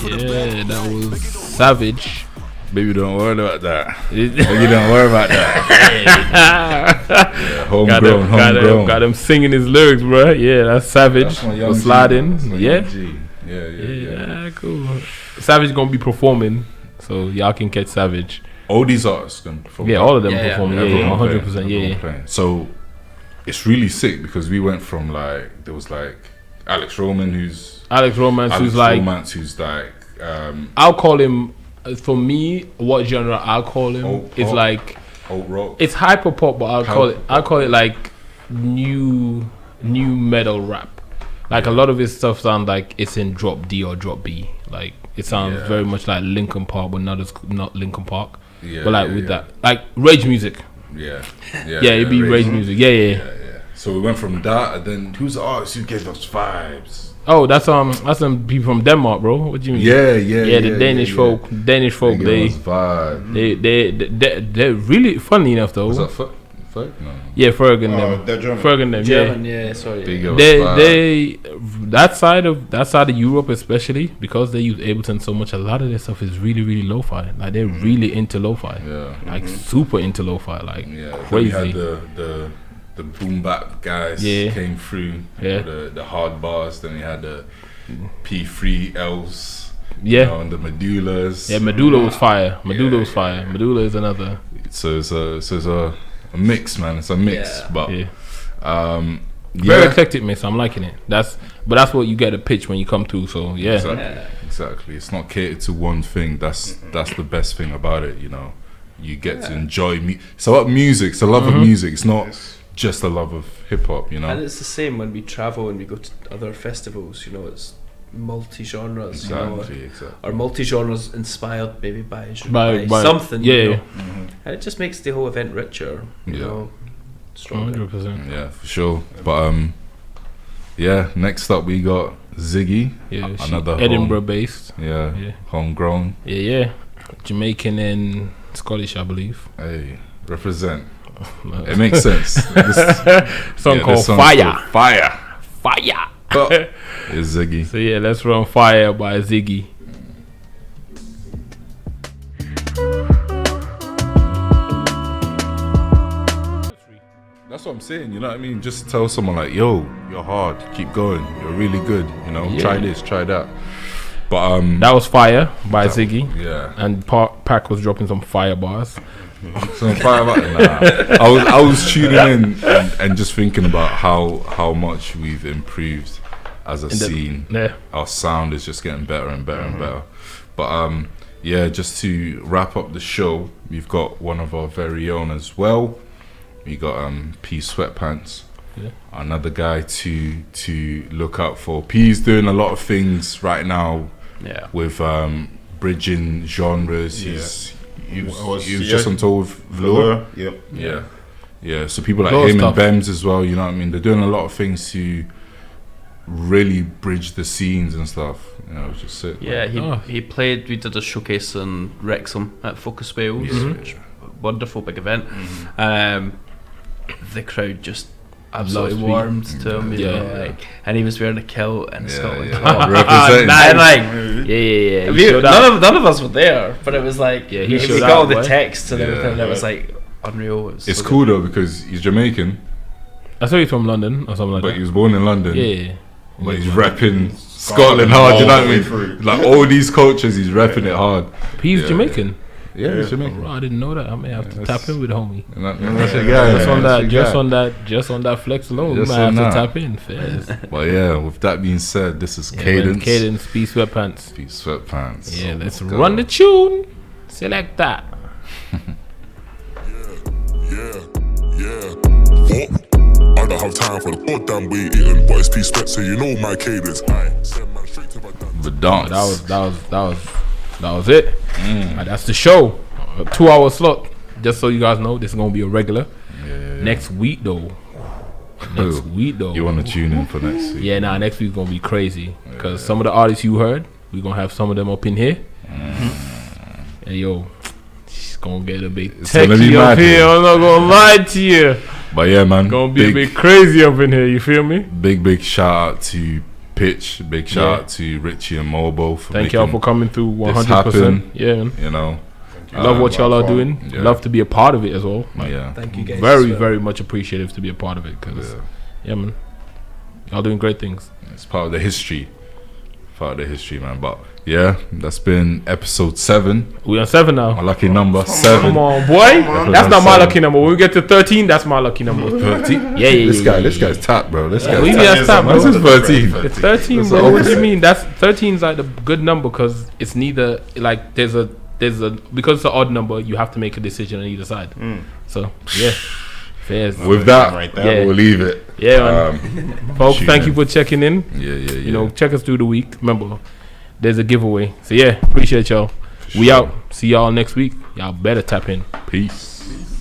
Yeah, that was Savage. Baby, don't worry about that. Baby, don't worry about that. homegrown. Got him singing his lyrics, bro. Yeah, that's Savage. That's my young G. Sliding. That's my Yeah. young G. Yeah. Cool. Savage gonna be performing, so y'all can catch Savage. All these artists can perform. Yeah, all of them performing. Yeah, Everyone 100%. playing, Yeah. everyone playing. So it's really sick because we went from like there was like Alex Romance, who's like I'll call him, for me, what genre I'll call him Alt is pop. like alt rock. it's hyper pop, but I'll call it like new metal rap. Like a lot of his stuff sounds like it's in drop D or drop B. Like it sounds very much like Linkin Park, but not Linkin Park. Yeah, but like with that, like rage music. Yeah, it'd be rage music. Yeah. So we went from that, and then who's the artist who gave us vibes? Oh, that's some people from Denmark, bro. What do you mean? Yeah. The Danish folk. Danish folk. They give us vibe. They're really funny enough though. Was that Ferg? No. Yeah, Ferg and them. They're German. Ferg and them. German, yeah, sorry. They that side of Europe especially, because they use Ableton so much. A lot of their stuff is really, really lo-fi. Like they're really into lo-fi. Yeah. Like super into lo-fi. Like Crazy. crazy. We had the boom bap guys came through. Yeah. The hard bars. Then we had the P3Ls. Yeah. You know, and the Medullas. Yeah, Medulla was fire. Medulla was fire. Medulla is another. So it's a mix, man. It's a mix, but very eclectic mix. I'm liking it. That's what you get a pitch when you come through. So exactly. It's not catered to one thing. That's the best thing about it. You know, you get to enjoy. It's about music. It's a love of music. It's not just a love of hip hop. You know, and it's the same when we travel and we go to other festivals. You know, it's multi-genres. Exactly. Or multi-genres inspired maybe by something. Yeah. You know? And it just makes the whole event richer. You know, stronger. 100%. Yeah, for sure. But next up we got Ziggy. Yeah, another Edinburgh based. Yeah, homegrown. Yeah. Jamaican and Scottish, I believe. Hey, represent. It makes sense. Song called Fire. Fire. But it's Ziggy. So yeah, let's run Fire by Ziggy. That's what I'm saying, you know what I mean? Just tell someone like, yo, you're hard, keep going, you're really good, you know, try this, try that. But that was Fire by Ziggy. Yeah. And Pac was dropping some fire bars. Some fire bars. I was tuning in and just thinking about how much we've improved as a scene. Our sound is just getting better and better and better. But just to wrap up the show, we've got one of our very own as well. We got P Sweatpants, another guy to look out for. P's doing a lot of things right now with bridging genres. He was just on tour with Velour. Yeah. So people like him and Bems as well. You know what I mean? They're doing a lot of things to really bridge the scenes and stuff. You know, just sit. Yeah, he played. We did a showcase in Wrexham at Focus Wales. Which, wonderful big event. The crowd just absolutely warmed to him. You know, like, and he was wearing a kilt and Scotland. Representing. None of us were there, but it was like we got all the texts and everything. And it was like unreal. It's cool though because he's Jamaican. I thought he's from London or something like that. But he was born in London. Yeah. But he's repping Scotland hard. You know what I mean? Like all these cultures, he's repping it hard. He's Jamaican. Yeah, he's Jamaican. Oh, I didn't know that. I may have to tap in with the homie. That's a guy. Just on that flex alone, we might have to tap in. Well, yeah. With that being said, this is Cadence. Cadence, P Sweatpants. P Sweatpants. Yeah, let's run the tune. Select that. I don't have time for the goddamn way eating, but it's P Sweat, so you know my cadence. Send man straight to my dance. The dance. That was it. That's the show. A 2-hour slot. Just so you guys know, this is gonna be a regular. Next week though. You want to tune in for next week? Yeah, next week's gonna be crazy because some of the artists you heard, we're gonna have some of them up in here. And yo, it's gonna get a big techie up here. I'm not gonna lie to you. But yeah, man, gonna be a bit crazy up in here. You feel me? Big shout out to Pitch. Big shout out to Richy and Mobo for thank y'all for coming through 100%. Yeah, you know, Love what y'all are doing. Yeah. Love to be a part of it as well. Like, Thank you guys. very much appreciative to be a part of it. Cause yeah, man, y'all doing great things. It's part of the history. Man. But yeah, that's been episode 7. We on 7 now. My lucky number 7. Come on, boy. That's not my lucky number. When we get to 13, that's my lucky number. 13? Yeah. This guy's tapped, bro. This guy's Leave me as tapped, bro. This is 13. It's 13, bro. What do you mean? That's 13's like the good number because it's neither like there's a because it's an odd number. You have to make a decision on either side. So yeah. Fairs. With that, we'll leave it. Yeah, folks, thank you for checking in. Yeah. You know, check us through the week. Remember, there's a giveaway. So yeah, appreciate y'all. We out. See y'all next week. Y'all better tap in. Peace.